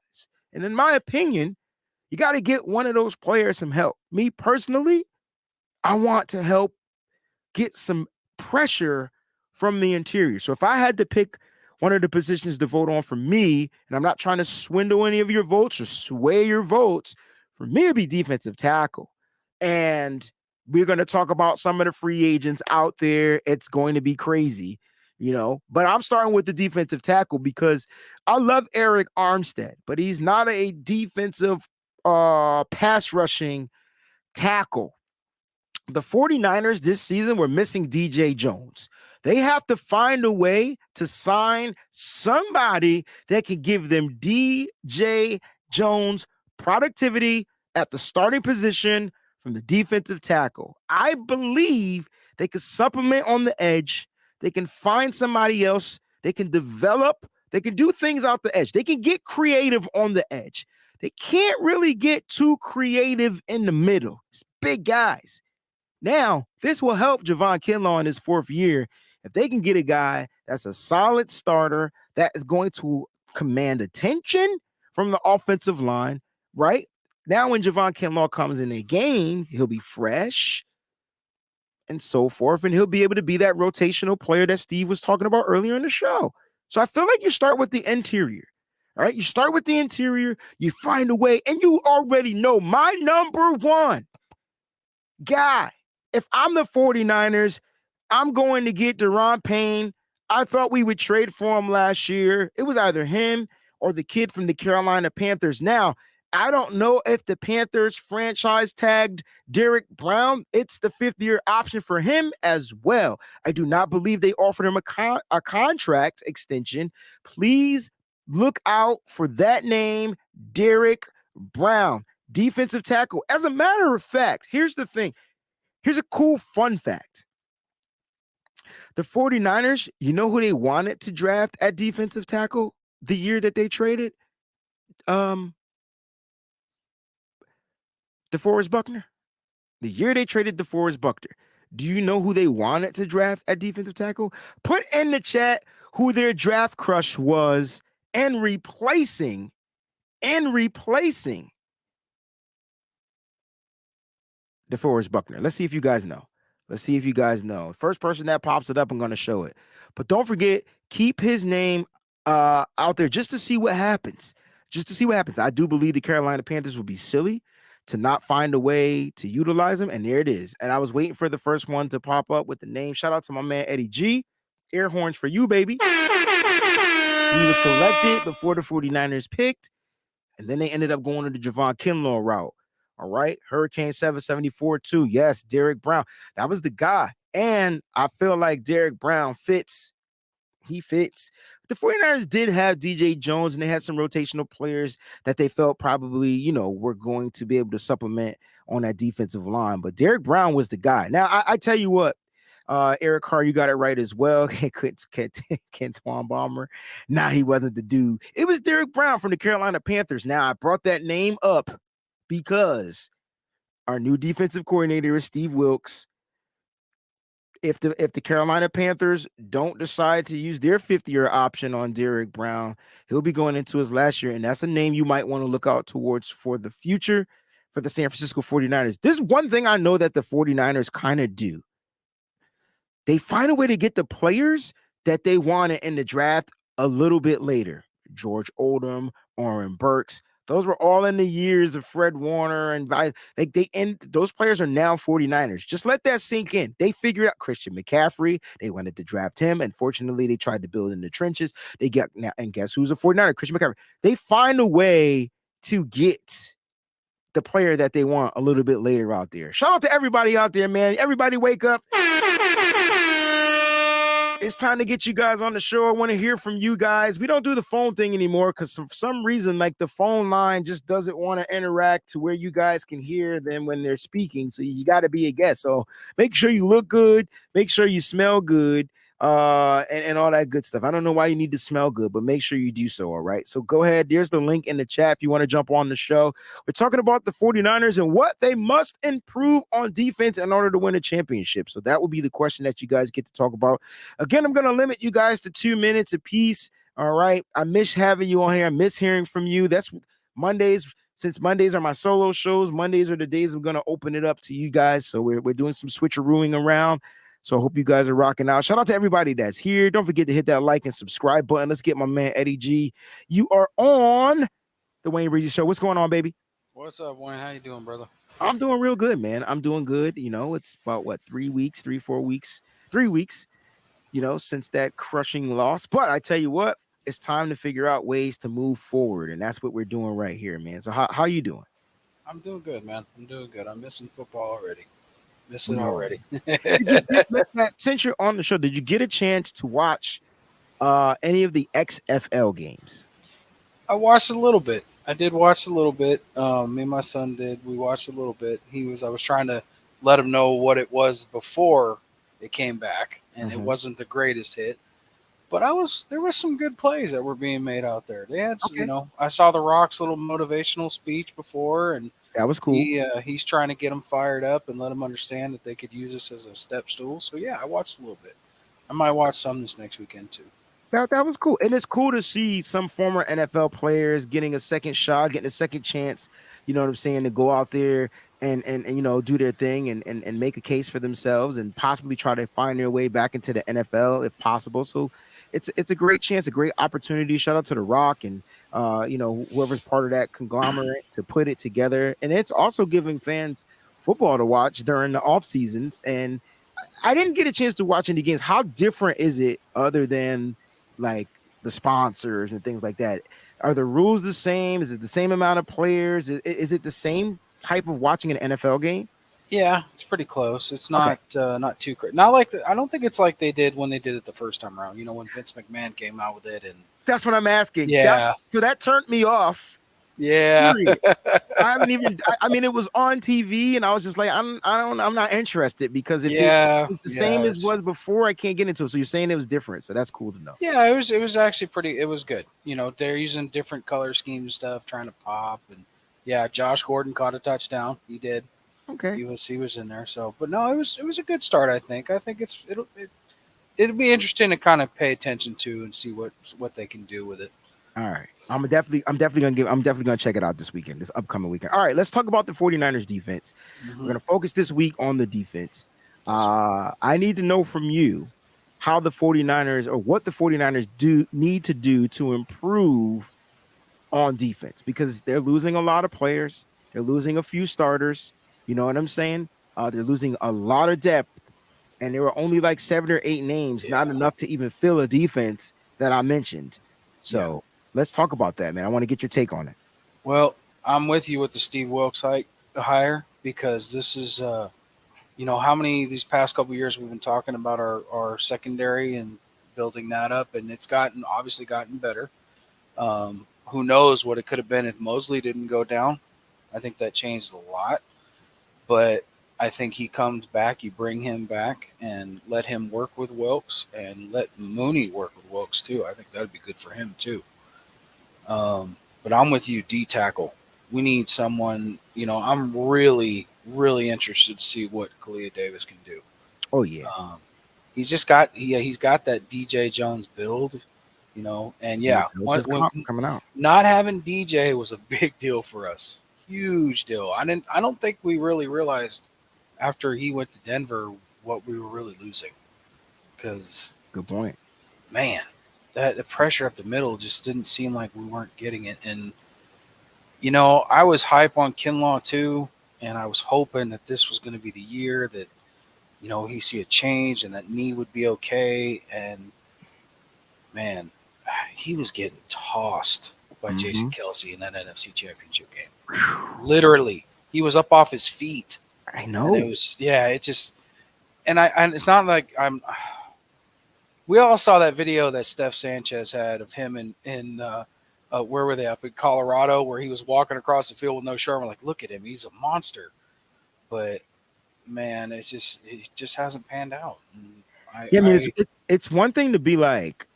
And in my opinion, you got to get one of those players some help. Me personally, I want to help get some pressure from the interior. So if I had to pick one of the positions to vote on for me, and I'm not trying to swindle any of your votes or sway your votes, for me it'd be defensive tackle. And we're going to talk about some of the free agents out there. It's going to be crazy, but I'm starting with the defensive tackle because I love Eric Armstead, but he's not a defensive pass rushing tackle. The 49ers this season were missing DJ Jones. They have to find a way to sign somebody that can give them DJ Jones productivity at the starting position from the defensive tackle. I believe they could supplement on the edge. They can find somebody else. They can develop. They can do things out the edge. They can get creative on the edge. They can't really get too creative in the middle. It's big guys. Now, this will help Javon Kinlaw in his fourth year if they can get a guy that's a solid starter that is going to command attention from the offensive line, right? Now, when Javon Kinlaw comes in a game, he'll be fresh and so forth, and he'll be able to be that rotational player that Steve was talking about earlier in the show. So I feel like you start with the interior. All right, you start with the interior, you find a way, and you already know my number one guy. If I'm the 49ers, I'm going to get Daron Payne. I thought we would trade for him last year. It was either him or the kid from the Carolina Panthers. Now, I don't know if the Panthers franchise tagged Derek Brown. It's the fifth-year option for him as well. I do not believe they offered him a contract extension. Please look out for that name, Derek Brown, defensive tackle. As a matter of fact, here's the thing. Here's a cool fun fact. The 49ers, you know who they wanted to draft at defensive tackle the year that they traded? DeForest Buckner. The year they traded DeForest Buckner. Do you know who they wanted to draft at defensive tackle? Put in the chat who their draft crush was and replacing DeForest Buckner. Let's see if you guys know. First person that pops it up, I'm going to show it. But don't forget, keep his name out there just to see what happens. I do believe the Carolina Panthers would be silly to not find a way to utilize him. And there it is. And I was waiting for the first one to pop up with the name. Shout out to my man, Eddie G. Air horns for you, baby. He was selected before the 49ers picked. And then they ended up going to the Javon Kinlaw route. All right. Hurricane 774 too. Yes, Derek Brown. That was the guy. And I feel like Derek Brown fits. He fits. The 49ers did have DJ Jones, and they had some rotational players that they felt probably, were going to be able to supplement on that defensive line. But Derek Brown was the guy. Now, I tell you what, Eric Carr, you got it right as well. Kentuan Bomber. Nah, he wasn't the dude. It was Derek Brown from the Carolina Panthers. Now, I brought that name up because our new defensive coordinator is Steve Wilks. If the Carolina Panthers don't decide to use their fifth-year option on Derek Brown, he'll be going into his last year, and that's a name you might want to look out towards for the future for the San Francisco 49ers. There's one thing I know that the 49ers kind of do. They find a way to get the players that they wanted in the draft a little bit later. George Odom, Oren Burks. Those were all in the years of Fred Warner and those players are now 49ers. Just let that sink in. They figured out Christian McCaffrey. They wanted to draft him. Unfortunately, they tried to build in the trenches. They got now, and guess who's a 49er? Christian McCaffrey. They find a way to get the player that they want a little bit later out there. Shout out to everybody out there, man. Everybody wake up. It's time to get you guys on the show. I want to hear from you guys. We don't do the phone thing anymore because for some reason, the phone line just doesn't want to interact to where you guys can hear them when they're speaking. So you got to be a guest. So make sure you look good. Make sure you smell good. and all that good stuff. I don't know why you need to smell good, but make sure you do so. All right. So go ahead. There's the link in the chat if you want to jump on the show. We're talking about the 49ers and what they must improve on defense in order to win a championship. So that will be the question that you guys get to talk about. Again, I'm going to limit you guys to 2 minutes apiece. All right. I miss having you on here. I miss hearing from you. That's Mondays. Since Mondays are my solo shows, Mondays are the days I'm going to open it up to you guys. So we're doing some switcherooing around. So I hope you guys are rocking out. Shout out to everybody that's here. Don't forget to hit that like and subscribe button. Let's get my man Eddie G. You are on the Wayne Breezy Show. What's going on, baby? What's up, Wayne? How you doing, brother? I'm doing real good, man. I'm doing good. It's about 3 weeks, 4 weeks, 3 weeks, since that crushing loss. But I tell you what, it's time to figure out ways to move forward. And that's what we're doing right here, man. So how you doing? I'm doing good, man. I'm doing good. I'm missing football already. Miss We it all already. Since you're on the show, did you get a chance to watch any of the XFL games? I watched a little bit. I did watch a little bit. Me and my son did. We watched a little bit. I was trying to let him know what it was before it came back, and it wasn't the greatest hit. But there was some good plays that were being made out there. They had, Okay. I saw The Rock's little motivational speech before, and That was cool. he's trying to get them fired up and let them understand that they could use this as a step stool. So yeah, I watched a little bit. I might watch some this next weekend too. That was cool. And it's cool to see some former NFL players getting a second shot, getting a second chance, you know what I'm saying, to go out there and do their thing and make a case for themselves and possibly try to find their way back into the NFL if possible. So it's a great chance, a great opportunity. Shout out to The Rock and whoever's part of that conglomerate to put it together. And it's also giving fans football to watch during the off seasons. And I didn't get a chance to watch any games. How different is it other than like the sponsors and things like that? Are the rules the same? Is it the same amount of players? Is it the same type of watching an NFL game? Yeah, it's pretty close. It's not not too crazy. Not like I don't think it's like they did when they did it the first time around. When Vince McMahon came out with it, and That's what I'm asking. Yeah. So that turned me off. yeah, Period. I haven't even. I mean, it was on TV, and I was just like, I'm not interested because if it's the same as was before, I can't get into it. So you're saying it was different, so that's cool to know. yeah, it was actually pretty. It was good. They're using different color schemes and stuff, trying to pop, and yeah, Josh Gordon caught a touchdown. He did. Okay. He was in there. So, but no, it was a good start. I think it'll be interesting to kind of pay attention to and see what they can do with it. All right. I'm definitely gonna check it out this weekend, this upcoming weekend. All right, let's talk about the 49ers defense. We're gonna focus this week on the defense. I need to know from you how the 49ers or what the 49ers need to do to improve on defense because they're losing a lot of players, they're losing a few starters, you know what I'm saying? They're losing a lot of depth, and there were only like 7 or 8 names, not enough to even fill a defense that I mentioned. So let's talk about that, man. I want to get your take on it. Well, I'm with you with the Steve Wilkes hire because this is, how many these past couple of years we've been talking about our secondary and building that up, and it's obviously gotten better. Who knows what it could have been if Mosley didn't go down? I think that changed a lot, but I think he comes back. You bring him back and let him work with Wilkes and let Mooney work with Wilkes too. I think that'd be good for him too. But I'm with you, D tackle. We need someone. I'm really, really interested to see what Kalia Davis can do. Oh yeah, he's got that DJ Jones build, and coming out. Not having DJ was a big deal for us. Huge deal. I don't think we really realized after he went to Denver what we were really losing. Because good point, man, that the pressure up the middle just didn't seem like we weren't getting it. And I was hype on Kinlaw too, and I was hoping that this was going to be the year that he see a change and that knee would be okay. And man, he was getting tossed by Jason Kelsey in that NFC Championship game. Literally, he was up off his feet. I know. And it's not like we all saw that video that Steph Sanchez had of him in where were they, up in Colorado, where he was walking across the field with no shirt. We're like, look at him, he's a monster. But man, it just hasn't panned out. And Yeah, I mean, it's one thing to be like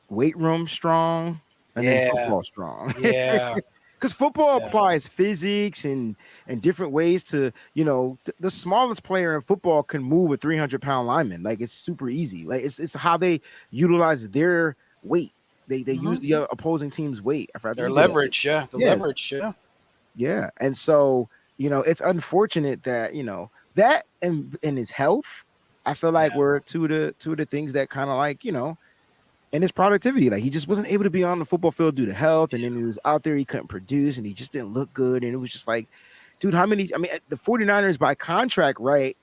weight room strong and then yeah, football strong. yeah, Because football yeah. applies physics and different ways to, the smallest player in football can move a 300-pound lineman. Like it's super easy. Like it's how they utilize their weight. They use hmm the opposing team's weight. I think Their you did it. leverage, yeah, the Yes, leverage, yeah, yeah. And so, it's unfortunate that, that and his health, I feel like yeah, were two of the things that kind of like, and his productivity. Like he just wasn't able to be on the football field due to health. And then he was out there, he couldn't produce and he just didn't look good. And it was just like, dude, how many? I mean, the 49ers by contract, right,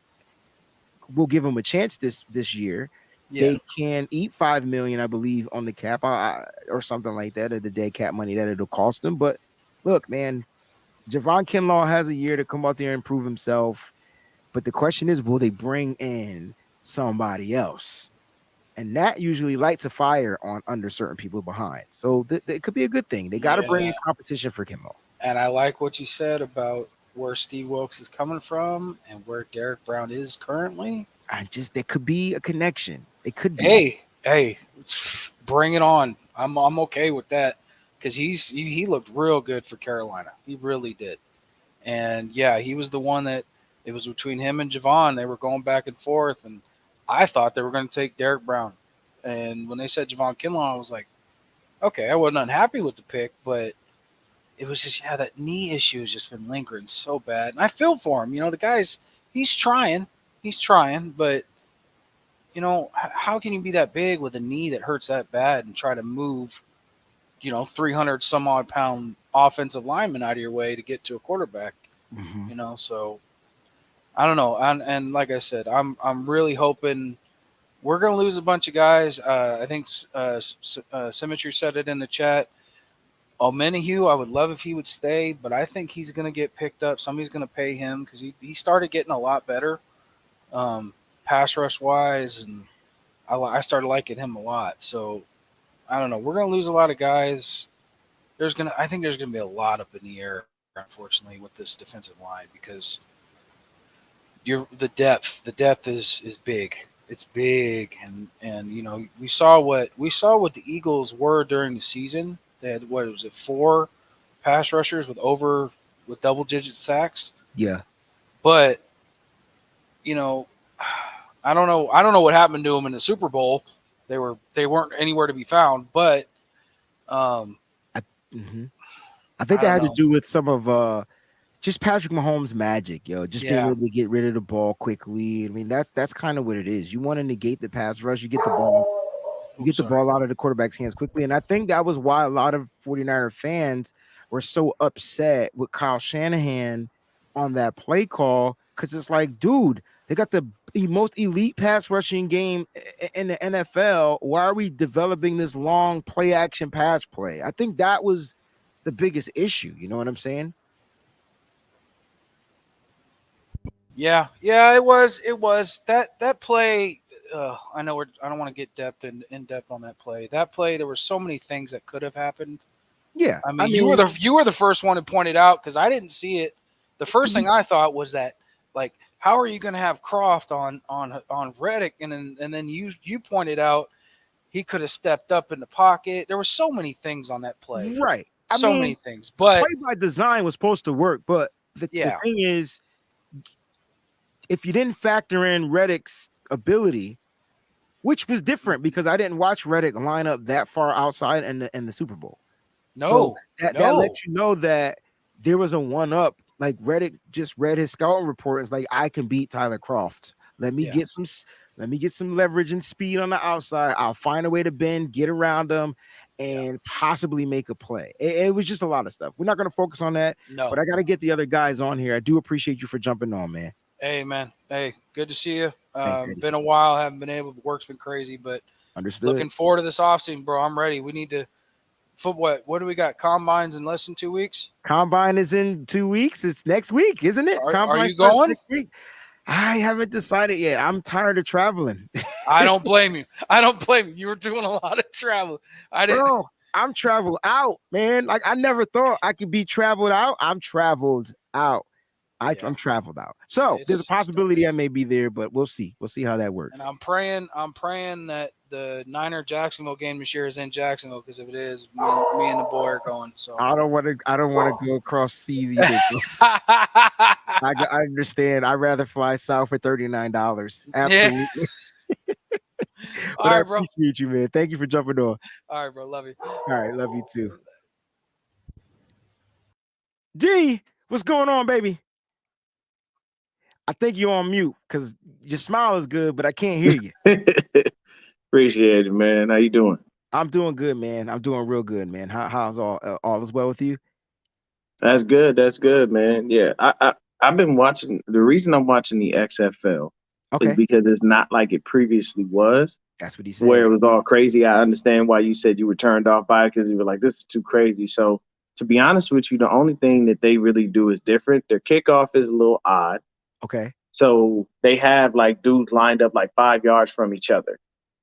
will give him a chance this year. yeah. They can eat 5 million, I believe, on the cap or something like that, or the dead cap money that it'll cost them. But look, man, Javon Kinlaw has a year to come out there and prove himself. But the question is, will they bring in somebody else? And that usually lights a fire on under certain people behind. So it could be a good thing. They got to bring Yeah, in competition for Kimmel. and I like what you said about where Steve Wilkes is coming from and where Derek Brown is currently. There could be a connection. It could be. Hey, bring it on. I'm okay with that because he looked real good for Carolina. He really did. And yeah, he was the one that it was between him and Javon. They were going back and forth, and I thought they were going to take Derek Brown. And when they said Javon Kinlaw, I was like, okay, I wasn't unhappy with the pick, but it was just that knee issue has just been lingering so bad. And I feel for him. The guy's he's trying, but how can you be that big with a knee that hurts that bad and try to move 300 some odd pound offensive lineman out of your way to get to a quarterback? Mhm. So I don't know. And like I said, I'm really hoping we're going to lose a bunch of guys. I think Symmetry said it in the chat. Omenihu, I would love if he would stay, but I think he's going to get picked up. Somebody's going to pay him because he started getting a lot better, pass rush wise, and I started liking him a lot. So I don't know. We're going to lose a lot of guys. I think there's going to be a lot up in the air, unfortunately, with this defensive line because the depth is big. It's big, and we saw what the Eagles were during the season. They had, what was it, 4 pass rushers with double digit sacks. Yeah. But I don't know. I don't know what happened to them in the Super Bowl. They weren't anywhere to be found. But I, mhm. I think I that don't had to know. do with some of just Patrick Mahomes' magic, just being Yeah. able to get rid of the ball quickly. I mean, that's kind of what it is. You want to negate the pass rush, you get the ball. You Oops, get the sorry. ball out of the quarterback's hands quickly. And I think that was why a lot of 49er fans were so upset with Kyle Shanahan on that play call. Cause it's like, dude, they got the most elite pass rushing game in the NFL. Why are we developing this long play action pass play? I think that was the biggest issue. You know what I'm saying? Yeah, yeah, it was. It was that play. I know I don't want to get in depth on that play. That play, there were so many things that could have happened. Yeah. I I mean, mean, you were the first one to point it out because I didn't see it. The first thing I thought was that, like, how are you going to have Croft on Reddick, and then you pointed out he could have stepped up in the pocket. There were so many things on that play, right. I so mean, many things. the But play by design was supposed to work, but the yeah, thing is, if you didn't factor in Reddick's ability, which was different because I didn't watch Reddick line up that far outside in the Super Bowl. So no, that no, lets you know that there was a one up. Like Reddick just read his scouting report. It's like, I can beat Tyler Croft. Let me yeah, get some leverage and speed on the outside. I'll find a way to bend, get around them, yeah, and possibly make a play. It was just a lot of stuff. We're not going to focus on that, no. but I got to get the other guys on here. I do appreciate you for jumping on, man. Hey, man. Hey, good to see you. Thanks, Eddie. Been a while. Haven't been able. Work's been crazy, but Understood. looking forward to this offseason, bro. I'm ready. We need to. What do we got? Combines in less than 2 weeks. Combine is in 2 weeks. It's next week, isn't it? Are Combine you starts going? next week. I haven't decided yet. I'm tired of traveling. I don't blame you. I don't blame you. You were doing a lot of travel. I didn't. Bro, I'm traveled out, man. Like I never thought I could be traveled out. I'm traveled out. I'm traveled out. So there's a possibility I may be there, but we'll see. We'll see how that works. And I'm praying that the Niner Jacksonville game this year is in Jacksonville, because if it is, me and the boy are going. So I don't want to go across seas either. I understand. I'd rather fly south for $39. Absolutely. Yeah. But I appreciate you, man. Thank you for jumping on. All right, bro. Love you. All right, love you too. D, what's going on, baby? I think you're on mute because your smile is good, but I can't hear you. Appreciate it, man. How you doing? I'm doing good, man. I'm doing real good, man. How's all is well with you? That's good. That's good, man. Yeah, I've been watching. The reason I'm watching the XFL is because it's not like it previously was. That's what he said. Where it was all crazy. I understand why you said you were turned off by it, because you were like, this is too crazy. So to be honest with you, the only thing that they really do is different. Their kickoff is a little odd. Okay. So they have like dudes lined up like 5 yards from each other.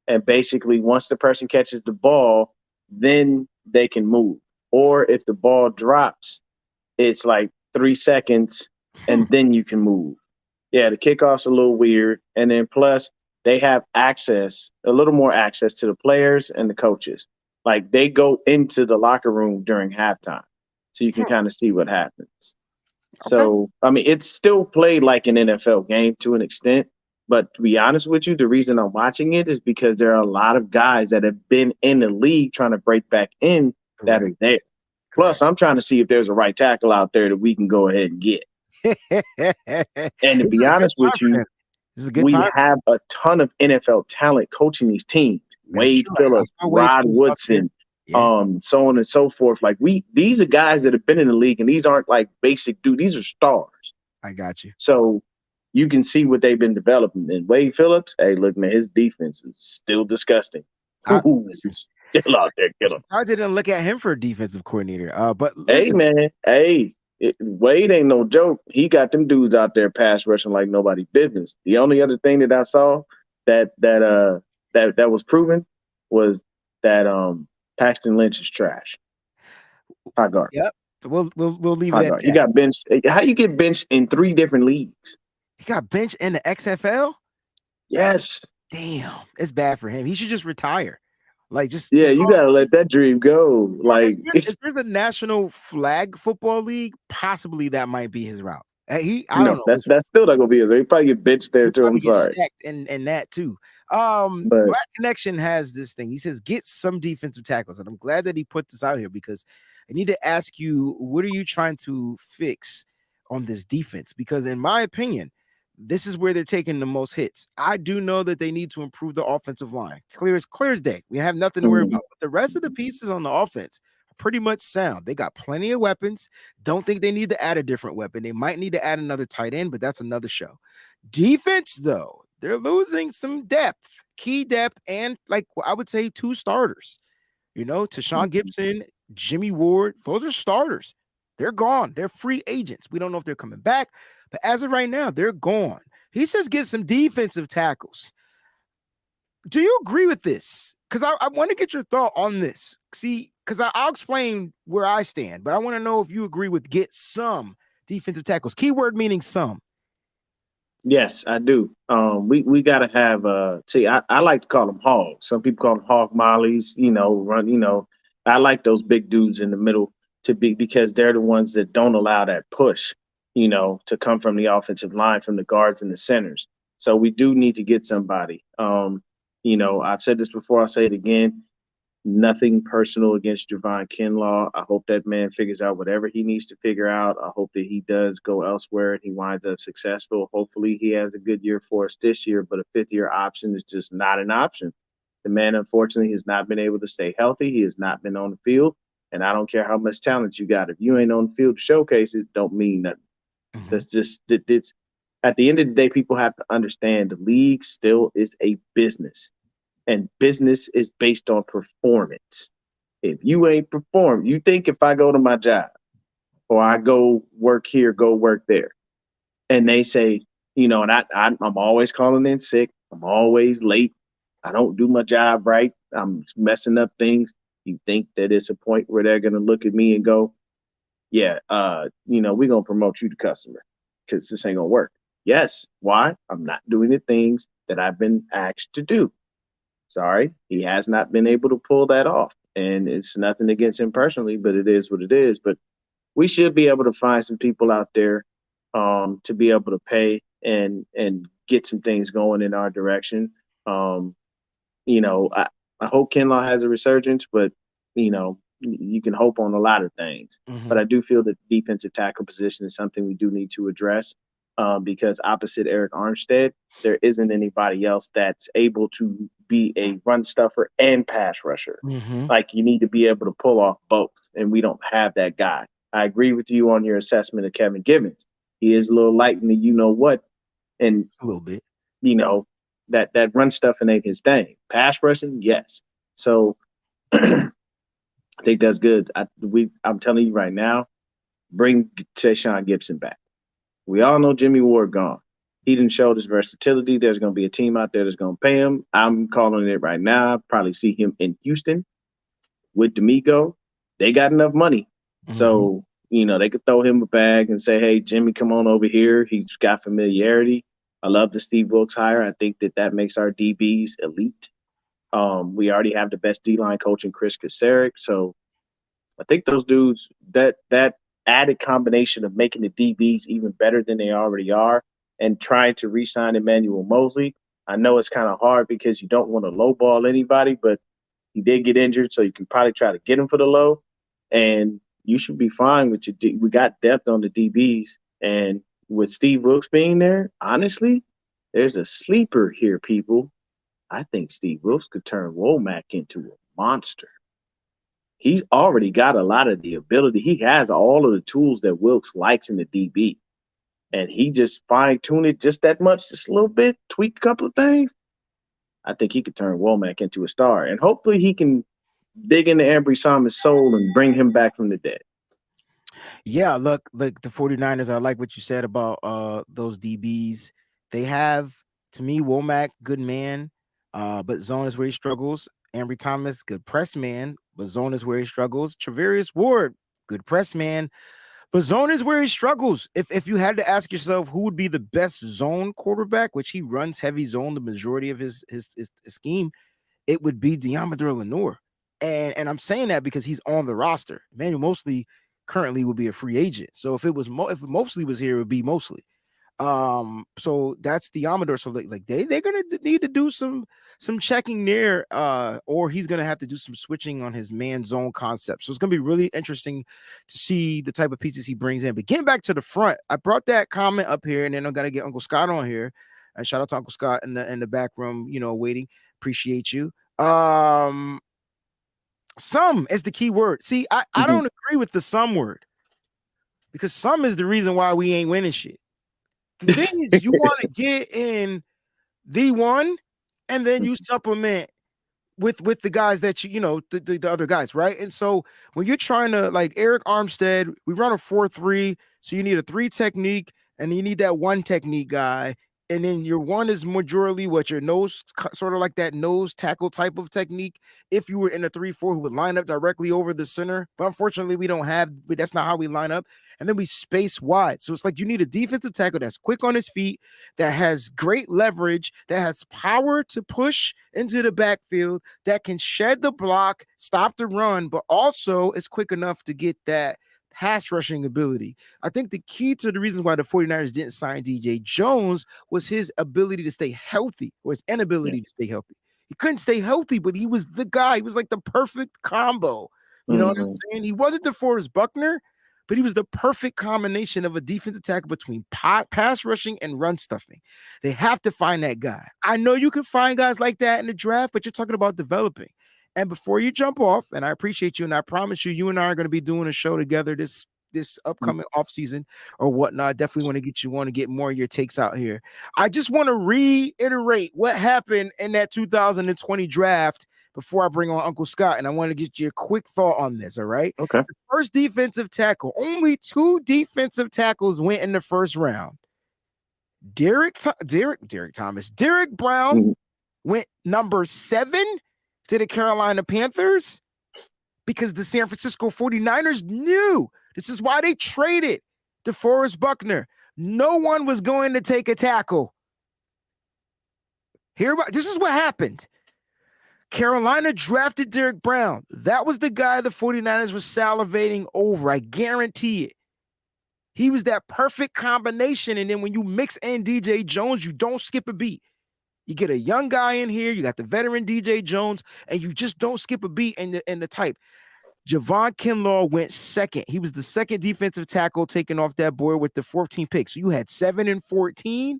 And basically, once the person catches the ball, then they can move. Or if the ball drops, it's like 3 seconds and then you can move. Yeah, the kickoff's a little weird. And then plus, they have access, a little more access to the players and the coaches. Like they go into the locker room during halftime. So you can kind of see what happens. Okay. So, I mean, it's still played like an NFL game to an extent. But to be honest with you, the reason I'm watching it is because there are a lot of guys that have been in the league trying to break back in that are there. Plus, I'm trying to see if there's a right tackle out there that we can go ahead and get. And to be honest with you, we have a ton of NFL talent coaching these teams. Wade Phillips, Rod Woodson, so on and so forth. Like these are guys that have been in the league, and these aren't like basic dudes. These are stars. I got you. So you can see what they've been developing. And Wade Phillips, hey, look, man, his defense is still disgusting. Still out there, kill him. I didn't look at him for a defensive coordinator. But listen. Hey, man, Wade ain't no joke. He got them dudes out there pass rushing like nobody's business. The only other thing that I saw that was proven was that Paxton Lynch is trash. High guard. Yep. We'll leave it at that. He got benched. How you get benched in 3 different leagues? He got benched in the XFL? Yes. Damn. It's bad for him. He should just retire. Like you gotta let that dream go. Like if there's a national flag football league, possibly that might be his route. I don't know. That's still not gonna be his. He probably get benched there too. I'm sorry. And that too. Black Connection has this thing. He says, get some defensive tackles. And I'm glad that he put this out here, because I need to ask you, what are you trying to fix on this defense? Because in my opinion, this is where they're taking the most hits. I do know that they need to improve the offensive line. Clear as day. We have nothing to worry about. But the rest of the pieces on the offense are pretty much sound. They got plenty of weapons. Don't think they need to add a different weapon. They might need to add another tight end, but that's another show. Defense, though, they're losing some depth, key depth, and like I would say 2 starters. Tashawn Gibson, Jimmy Ward, those are starters. They're gone. They're free agents. We don't know if they're coming back, but as of right now, they're gone. He says get some defensive tackles. Do you agree with this? Because I want to get your thought on this. See, because I'll explain where I stand, but I want to know if you agree with get some defensive tackles. Keyword meaning some. Yes, I do. We gotta have I like to call them hogs. Some people call them hog mollies, I like those big dudes in the middle because they're the ones that don't allow that push, to come from the offensive line, from the guards and the centers. So we do need to get somebody. I've said this before, I'll say it again. Nothing personal against Javon Kinlaw. I hope that man figures out whatever he needs to figure out. I hope that he does go elsewhere and he winds up successful. Hopefully he has a good year for us this year, but a 5th-year option is just not an option. The man, unfortunately, has not been able to stay healthy. He has not been on the field. And I don't care how much talent you got. If you ain't on the field to showcase it, don't mean nothing. Mm-hmm. That's just it's at the end of the day, people have to understand the league still is a business. And business is based on performance. If you ain't perform, you think if I go to my job or I go work here, go work there, and they say, and I'm always calling in sick. I'm always late. I don't do my job right. I'm messing up things. You think that it's a point where they're going to look at me and go, yeah, we're going to promote you to customer. because this ain't gonna work. Yes. Why? I'm not doing the things that I've been asked to do. Sorry, he has not been able to pull that off. And it's nothing against him personally, but it is what it is. But we should be able to find some people out there to be able to pay and get some things going in our direction. Um, I hope Kinlaw has a resurgence, but you can hope on a lot of things. But I do feel that the defensive tackle position is something we do need to address because opposite Eric Armstead, there isn't anybody else that's able to be a run stuffer and pass rusher. Like you need to be able to pull off both, and we don't have that guy. I agree with you on your assessment of Kevin Gibbons. He is a little light in the you know what, and It's a little bit. That run stuffing ain't his thing. Pass rushing, yes. So I think that's good. I'm telling you right now, bring Tayshaun Gibson back. We all know Jimmy Ward gone. He didn't show his versatility. There's going to be a team out there that's going to pay him. I'm calling it right now. I'll probably see him in Houston with D'Amico. They got enough money. So, they could throw him a bag and say, hey, Jimmy, come on over here. He's got familiarity. I love the Steve Wilks hire. I think that makes our DBs elite. We already have the best D-line coach in Chris Kasarik. So I think those dudes, that added combination of making the DBs even better than they already are and trying to re-sign Emmanuel Mosley. I know it's kind of hard because you don't want to lowball anybody, but he did get injured, so you can probably try to get him for the low. And you should be fine with we got depth on the DBs. And with Steve Wilks being there, honestly, there's a sleeper here, people. I think Steve Wilks could turn Womack into a monster. He's already got a lot of the ability. He has all of the tools that Wilks likes in the DB. And he just fine-tuned it just that much, just a little bit, tweak a couple of things. I think he could turn Womack into a star. And hopefully he can dig into Ambry Simon's soul and bring him back from the dead. Yeah, look, the 49ers, I like what you said about those DBs. They have, to me, Womack, good man, but zone is where he struggles. Ambry Thomas, good press man, but zone is where he struggles. Travarius Ward, good press man, but zone is where he struggles. If you had to ask yourself who would be the best zone quarterback, which he runs heavy zone the majority of his scheme, it would be Deommodore Lenoir. And I'm saying that because he's on the roster. Emmanuel Mosley currently would be a free agent. So if Mosley was here, it would be Mosley. So that's Deommodore. So like they're gonna need to do some checking there, or he's gonna have to do some switching on his man zone concept. So it's gonna be really interesting to see the type of pieces he brings in. But getting back to the front, I brought that comment up here, and then I'm gonna get Uncle Scott on here. And shout out to Uncle Scott in the back room, waiting. Appreciate you. Some is the key word. See, I don't agree with the some word because some is the reason why we ain't winning shit. The thing is, you want to get in the one, and then you supplement with the guys that the other guys, right? And so when you're trying to, like Eric Armstead, we run a 4-3, so you need a 3 technique, and you need that 1 technique guy. And then your 1 is majorly what your nose, sort of like that nose tackle type of technique. If you were in a 3-4 who would line up directly over the center, but unfortunately we don't have. That's not how we line up. And then we space wide. So it's like you need a defensive tackle that's quick on his feet, that has great leverage, that has power to push into the backfield, that can shed the block, stop the run, but also is quick enough to get that pass rushing ability. I think the key to the reasons why the 49ers didn't sign DJ Jones was his ability to stay healthy, or his inability to stay healthy. He couldn't stay healthy, but he was the guy. He was like the perfect combo. You know what I'm saying? He wasn't DeForest Buckner, but he was the perfect combination of a defensive tackle between pass rushing and run stuffing. They have to find that guy. I know you can find guys like that in the draft, but you're talking about developing. And before you jump off, and I appreciate you, and I promise you and I are going to be doing a show together this upcoming off season or whatnot. Definitely want to get you to get more of your takes out here. I just want to reiterate what happened in that 2020 draft before I bring on Uncle Scott, and I want to get you a quick thought on this. All right. Okay. The first defensive tackle. Only 2 defensive tackles went in the first round. Derek Thomas. Derek Brown went number 7 to the Carolina Panthers because the San Francisco 49ers knew this is why they traded DeForest Buckner. No one was going to take a tackle. This is what happened. Carolina drafted Derrick Brown. That was the guy the 49ers were salivating over. I guarantee it. He was that perfect combination. And then when you mix in DJ Jones, you don't skip a beat. You get a young guy in here, you got the veteran DJ Jones, and you just don't skip a beat in the type. Javon Kinlaw went second. He was the second defensive tackle taken off that board with the 14 picks. So you had 7 and 14.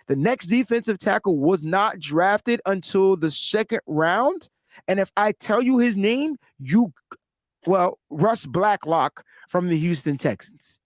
The next defensive tackle was not drafted until the second round. And if I tell you his name, Russ Blacklock from the Houston Texans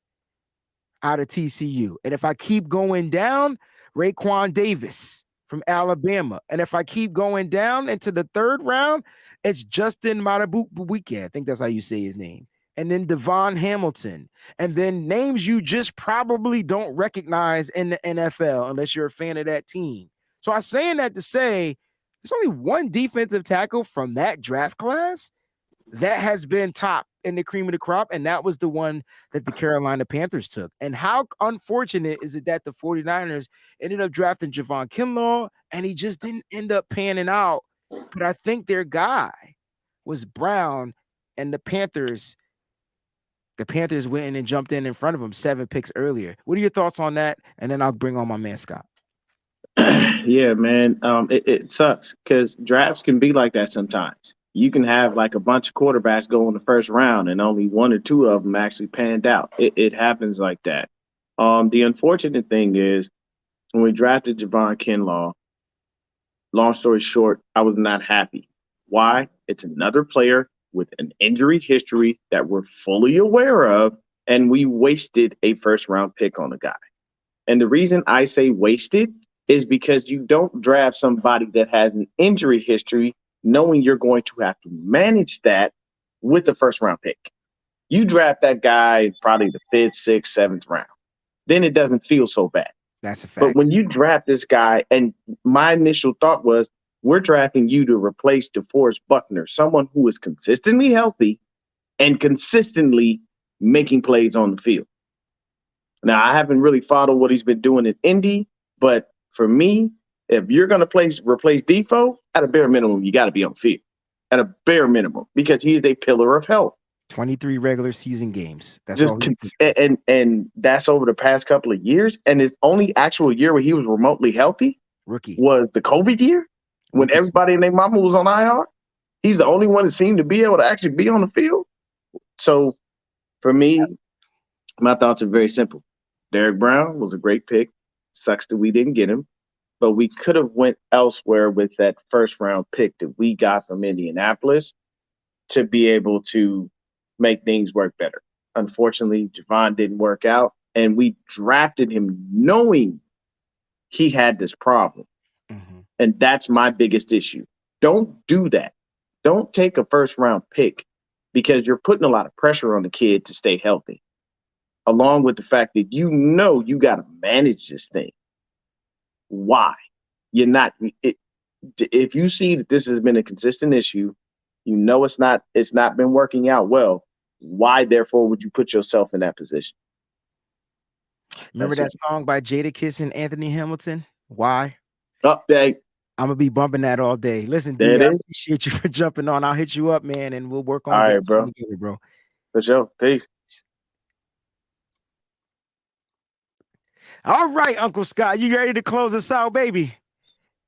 out of TCU. And if I keep going down, Raekwon Davis from Alabama. And if I keep going down into the third round, it's Justin Matabuike. I think that's how you say his name. And then Devon Hamilton. And then names you just probably don't recognize in the NFL unless you're a fan of that team. So I'm saying that to say there's only one defensive tackle from that draft class that has been top in the cream of the crop, and that was the one that the Carolina Panthers took. And how unfortunate is it that the 49ers ended up drafting Javon Kinlaw, and he just didn't end up panning out. But I think their guy was Brown, and the Panthers went in and jumped in front of him 7 picks earlier. What are your thoughts on that? And then I'll bring on my man, Scott. Yeah, man. It sucks because drafts can be like that sometimes. You can have like a bunch of quarterbacks go in the first round and only 1 or 2 of them actually panned out. It happens like that. The unfortunate thing is when we drafted Javon Kinlaw, long story short, I was not happy. Why? It's another player with an injury history that we're fully aware of, and we wasted a first-round pick on a guy. And the reason I say wasted is because you don't draft somebody that has an injury history knowing you're going to have to manage that with the first-round pick. You draft that guy probably the 5th, 6th, 7th round. Then it doesn't feel so bad. That's a fact. But when you draft this guy, and my initial thought was, we're drafting you to replace DeForest Buckner, someone who is consistently healthy and consistently making plays on the field. Now, I haven't really followed what he's been doing in Indy, but for me, if you're going to replace Defoe, at a bare minimum, you got to be on the field. At a bare minimum, because he is a pillar of health. 23 regular season games. That's Just all. And that's over the past couple of years. And his only actual year where he was remotely healthy, rookie, was the COVID year when rookie everybody and their mama was on IR. He's the only one that seemed to be able to actually be on the field. So for me, my thoughts are very simple. Derrick Brown was a great pick. Sucks that we didn't get him. But we could have went elsewhere with that first-round pick that we got from Indianapolis to be able to make things work better. Unfortunately, Javon didn't work out, and we drafted him knowing he had this problem. Mm-hmm. And that's my biggest issue. Don't do that. Don't take a first-round pick because you're putting a lot of pressure on the kid to stay healthy, along with the fact that you know you got to manage this thing. Why? You're not. If you see that this has been a consistent issue, you know it's not been working out well. Why, therefore, would you put yourself in that position? Remember that song by Jadakiss and Anthony Hamilton? Why? Update. I'm gonna be bumping that all day. Listen, dude, I appreciate you for jumping on. I'll hit you up, man, and we'll work on getting something together, bro. For sure. Peace. All right, Uncle Scott, you ready to close us out, baby?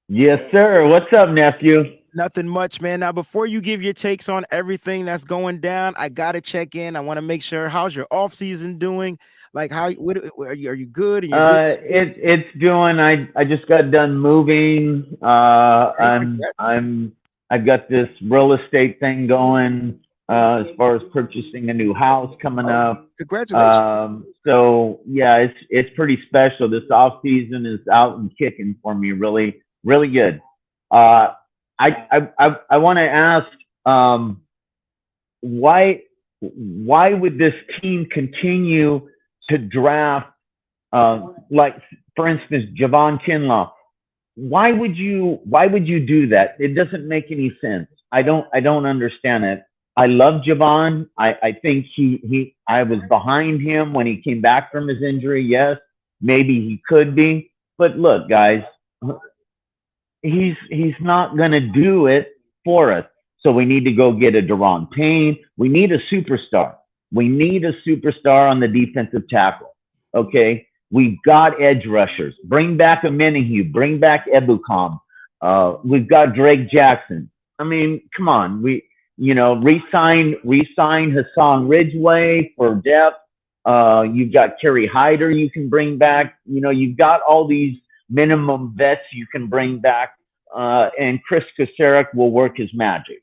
Yes, sir. What's up, nephew? Nothing much, man. Now, before you give your takes on everything that's going down, I gotta check in. I want to make sure, how's your off season doing? Like, are you good? It's doing. I just got done moving. I've got this real estate thing going. As far as purchasing a new house coming up. Congratulations. So yeah, it's pretty special. This off season is out and kicking for me, really, really good. I want to ask, why would this team continue to draft, like for instance, Javon Kinlaw? Why would you do that? It doesn't make any sense. I don't understand it. I love Javon. I think I was behind him when he came back from his injury, yes. Maybe he could be, but look, guys, he's not going to do it for us. So we need to go get a Deron Payne. We need a superstar. We need a superstar on the defensive tackle. Okay, we've got edge rushers. Bring back a Menahue. Bring back Ebukam. We've got Drake Jackson. I mean, come on. Re-sign Hassan Ridgeway for depth. You've got Kerry Hyder you can bring back. You've got all these minimum vets you can bring back, and Chris Kasarik will work his magic.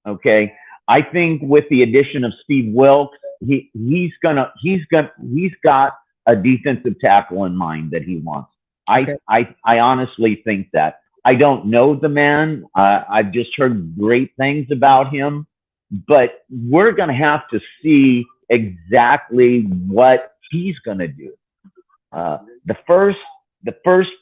Okay, I think with the addition of Steve Wilks, he's got a defensive tackle in mind that he wants. Okay. I honestly think that. I don't know the man. I've just heard great things about him, but we're going to have to see exactly what he's going to do. The first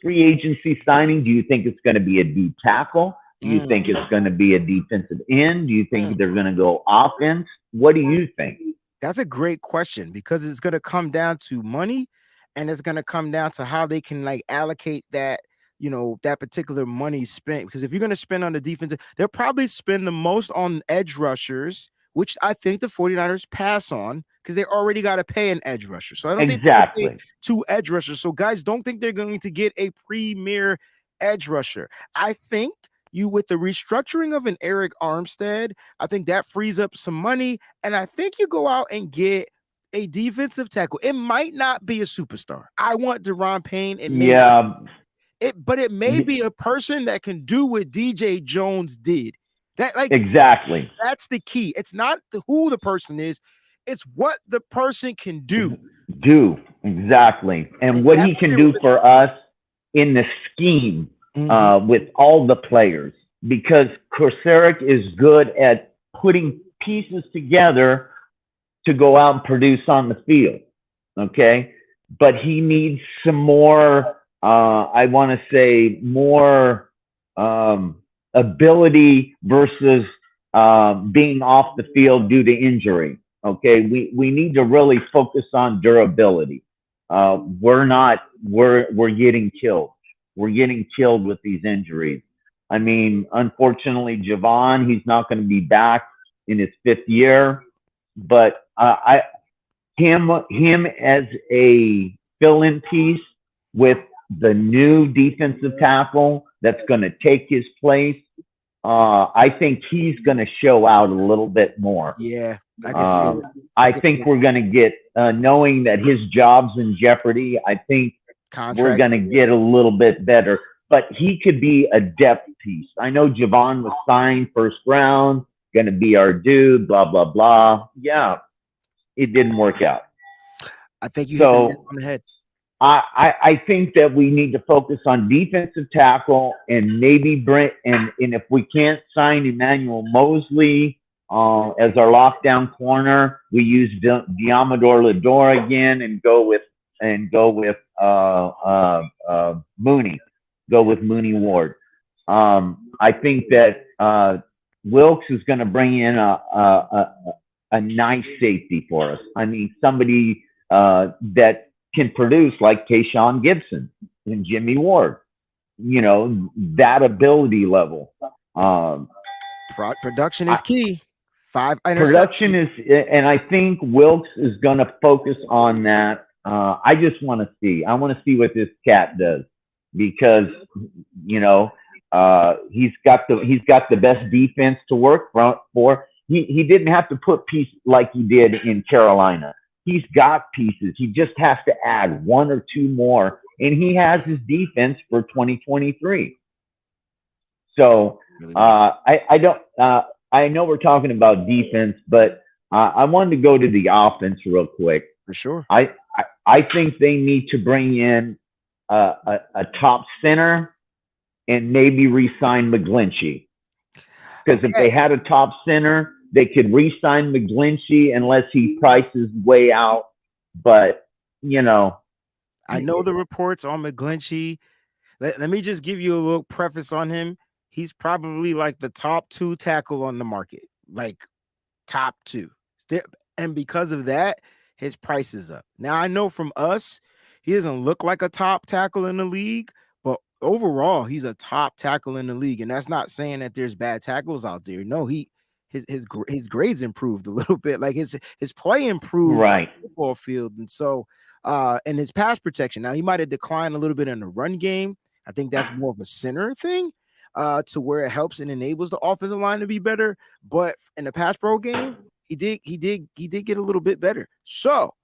free agency signing, do you think it's going to be a D tackle? Do you think it's going to be a defensive end? Do you think they're going to go offense? What do you think? That's a great question, because it's going to come down to money, and it's going to come down to how they can allocate that, that particular money spent. Because if you're going to spend on the defense, they'll probably spend the most on edge rushers, which I think the 49ers pass on because they already got to pay an edge rusher. So I don't think they're going to pay 2 edge rushers. So guys, don't think they're going to get a premier edge rusher. I think with the restructuring of an Eric Armstead, I think that frees up some money. And I think you go out and get a defensive tackle. It might not be a superstar. I want Deron Payne. It may not. But it may be a person that can do what DJ Jones did. Exactly. That's the key. It's not who the person is. It's what the person can do. Exactly. And what he can do for us in the scheme with all the players. Because Kasarik is good at putting pieces together to go out and produce on the field. Okay? But he needs some more, I want to say, more ability versus being off the field due to injury. Okay, we need to really focus on durability. We're getting killed. We're getting killed with these injuries. I mean, unfortunately, Javon, he's not going to be back in his 5th year, but him as a fill-in piece with the new defensive tackle that's going to take his place, I think he's going to show out a little bit more. Yeah, I can feel it. I think we're going to get, knowing that his job's in jeopardy, I think we're going to get a little bit better. But he could be a depth piece. I know Javon was signed 1st round, going to be our dude, blah, blah, blah. Yeah, it didn't work out. I think you hit the nail on the head. I think that we need to focus on defensive tackle and maybe Brent. And if we can't sign Emmanuel Mosley as our lockdown corner, we use Diamador Lador again and go with Mooney. Go with Mooney Ward. I think that Wilks is going to bring in a nice safety for us. I mean, somebody that can produce like Tayshaun Gibson and Jimmy Ward. That ability level. Production is key. 5 interceptions. Production is, and I think Wilks is going to focus on that. I just want to see. I want to see what this cat does. Because he's got the best defense to work for. He didn't have to put pieces like he did in Carolina. He's got pieces. He just has to add 1 or 2 more, and he has his defense for 2023. So I know we're talking about defense, but I wanted to go to the offense real quick. For sure. I think they need to bring in a top center and maybe re-sign McGlinchey. Because if they had a top center, they could re-sign McGlinchey unless he prices way out. But, I know the reports on McGlinchey. Let me just give you a little preface on him. He's probably like the top 2 tackle on the market, like top 2. And because of that, his price is up. Now, I know from us, He doesn't look like a top tackle in the league, but overall, he's a top tackle in the league. And that's not saying that there's bad tackles out there. No, his grades improved a little bit. Like his play improved on Right. the football field. And so and his pass protection. Now he might have declined a little bit in the run game. I think that's more of a center thing. To where it helps and enables the offensive line to be better. But in the pass pro game, he did get a little bit better. So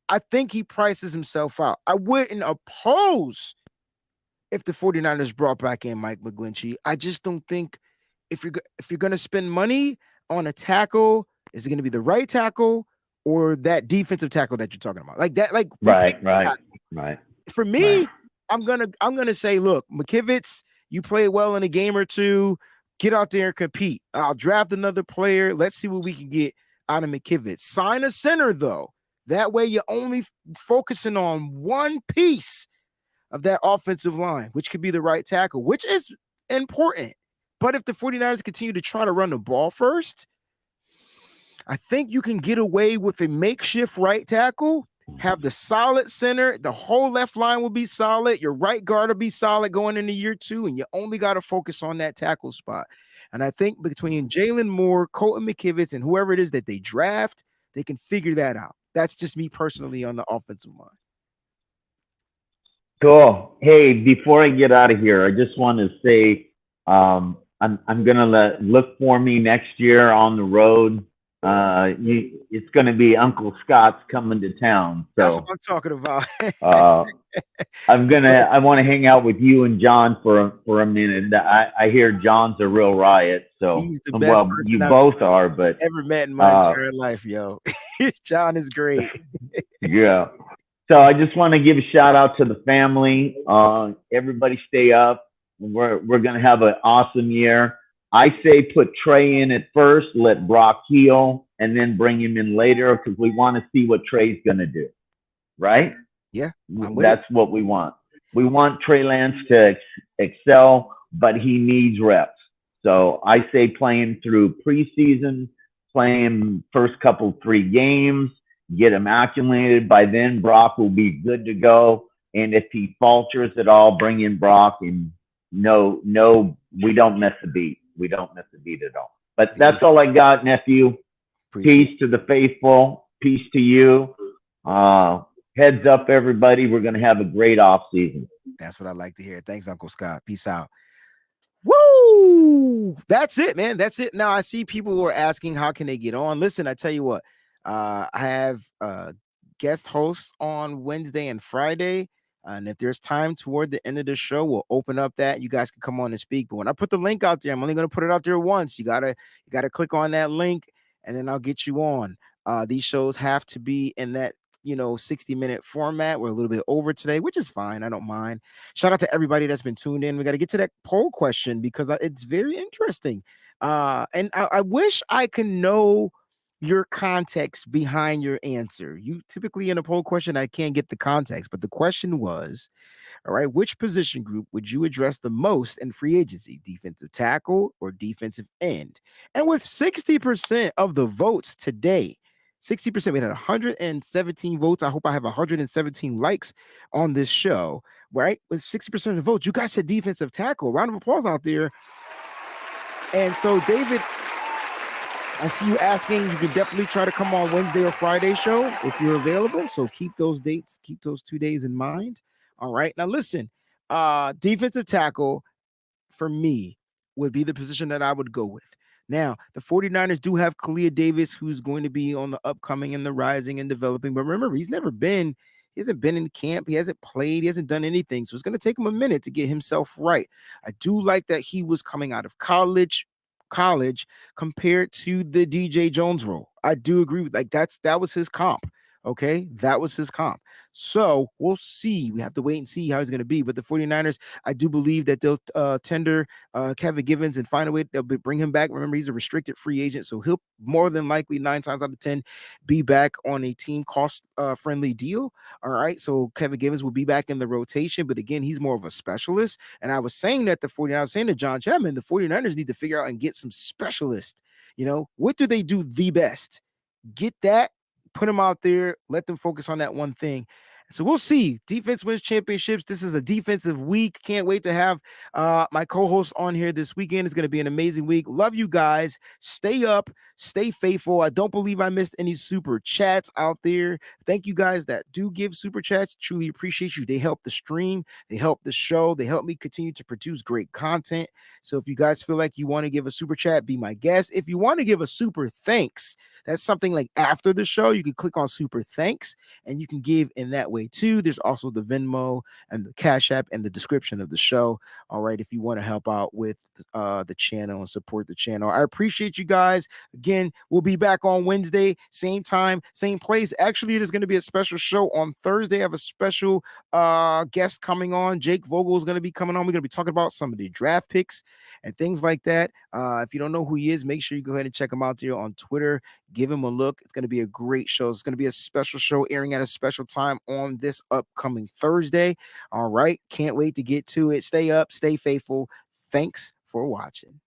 I think he prices himself out. I wouldn't oppose if the 49ers brought back in Mike McGlinchey. I just don't think if you're going to spend money on a tackle, is it going to be the right tackle or that defensive tackle that you're talking about? Like that, like Right. for me, I'm gonna say, look, McKivitz, you play well in a game or two, get out there and compete. I'll draft another player. Let's see what we can get out of McKivitz. Sign a center though. That way you're only focusing on one piece of that offensive line, which could be the right tackle, which is important. But if the 49ers continue to try to run the ball first, I think you can get away with a makeshift right tackle, have the solid center, the whole left line will be solid, your right guard will be solid going into year 2, and you only got to focus on that tackle spot. And I think between Jalen Moore, Colton McKivitz, and whoever it is that they draft, they can figure that out. That's just me personally on the offensive line. Cool. Hey, before I get out of here, I just want to say I'm gonna look for me next year on the road. It's gonna be Uncle Scott's coming to town. So that's what I'm talking about. I want to hang out with you and John for a minute. I hear John's a real riot. So he's the best person you I've both are, but ever met in my entire life, yo. John is great. Yeah. So I just want to give a shout out to the family. Everybody stay up. We're gonna have an awesome year. I say put Trey in at first, let Brock heal, and then bring him in later because we want to see what Trey's gonna do. Right? Yeah. That's what we want. We want Trey Lance to excel, but he needs reps. So I say playing through preseason, playing first 3 games, get him acclimated. By then, Brock will be good to go. And if he falters at all, bring in Brock. And no, we don't miss a beat. We don't miss a beat at all. But that's all I got, nephew. Peace to the faithful. Peace to you. Heads up, everybody. We're going to have a great off season. That's what I like to hear. Thanks, Uncle Scott. Peace out. Woo! That's it, man. That's it. Now I see people who are asking how can they get on. Listen, I tell you what. I have guest hosts on Wednesday and Friday. And if there's time toward the end of the show, we'll open up that you guys can come on and speak. But when I put the link out there, I'm only going to put it out there once. You gotta click on that link, and then I'll get you on. These shows have to be in that 60-minute format. We're a little bit over today, which is fine. I don't mind. Shout out to everybody that's been tuned in. We got to get to that poll question because it's very interesting. And I wish I could know your context behind your answer. You typically in a poll question, I can't get the context, but the question was, all right, which position group would you address the most in free agency, defensive tackle or defensive end? And with 60% of the votes today, 60%, we had 117 votes. I hope I have 117 likes on this show, right? With 60% of the votes, you guys said defensive tackle. Round of applause out there. And so, David, I see you asking. You can definitely try to come on Wednesday or Friday show if you're available. So keep those dates, keep those 2 days in mind. All right. Now listen, defensive tackle for me would be the position that I would go with. Now, the 49ers do have Kalia Davis, who's going to be on the upcoming and the rising and developing. But remember, he hasn't been in camp. He hasn't played. He hasn't done anything. So it's going to take him a minute to get himself right. I do like that he was coming out of college compared to the DJ Jones role. I do agree with that was his comp. Okay, that was his comp. So we'll see. We have to wait and see how he's going to be. But the 49ers, I do believe that they'll tender Kevin Givens and find a way. They'll bring him back. Remember, he's a restricted free agent, so he'll more than likely 9 times out of 10 be back on a team cost friendly deal. All right, so Kevin Givens will be back in the rotation, but again, he's more of a specialist. And I was saying that I was saying to John Chapman, the 49ers need to figure out and get some specialists. What do they do the best? Get that. Put them out there, let them focus on that one thing. So we'll see. Defense wins championships. This is a defensive week. Can't wait to have my co-host on here this weekend. It's going to be an amazing week. Love you guys. Stay up. Stay faithful. I don't believe I missed any super chats out there. Thank you guys that do give super chats. Truly appreciate you. They help the stream. They help the show. They help me continue to produce great content. So if you guys feel like you want to give a super chat, be my guest. If you want to give a super thanks, that's something like after the show, you can click on super thanks and you can give in that way too. There's also the Venmo and the Cash App and the description of the show. All right, if you want to help out with the channel and support the channel, I appreciate you guys. Again, we'll be back on Wednesday, same time, same place. Actually, there's going to be a special show on Thursday. I have a special guest coming on. Jake Vogel is going to be coming on. We're going to be talking about some of the draft picks and things like that. If you don't know who he is, make sure you go ahead and check him out there on Twitter. Give him a look. It's going to be a great show. It's going to be a special show airing at a special time on this upcoming Thursday. All right. Can't wait to get to it. Stay up, stay faithful. Thanks for watching.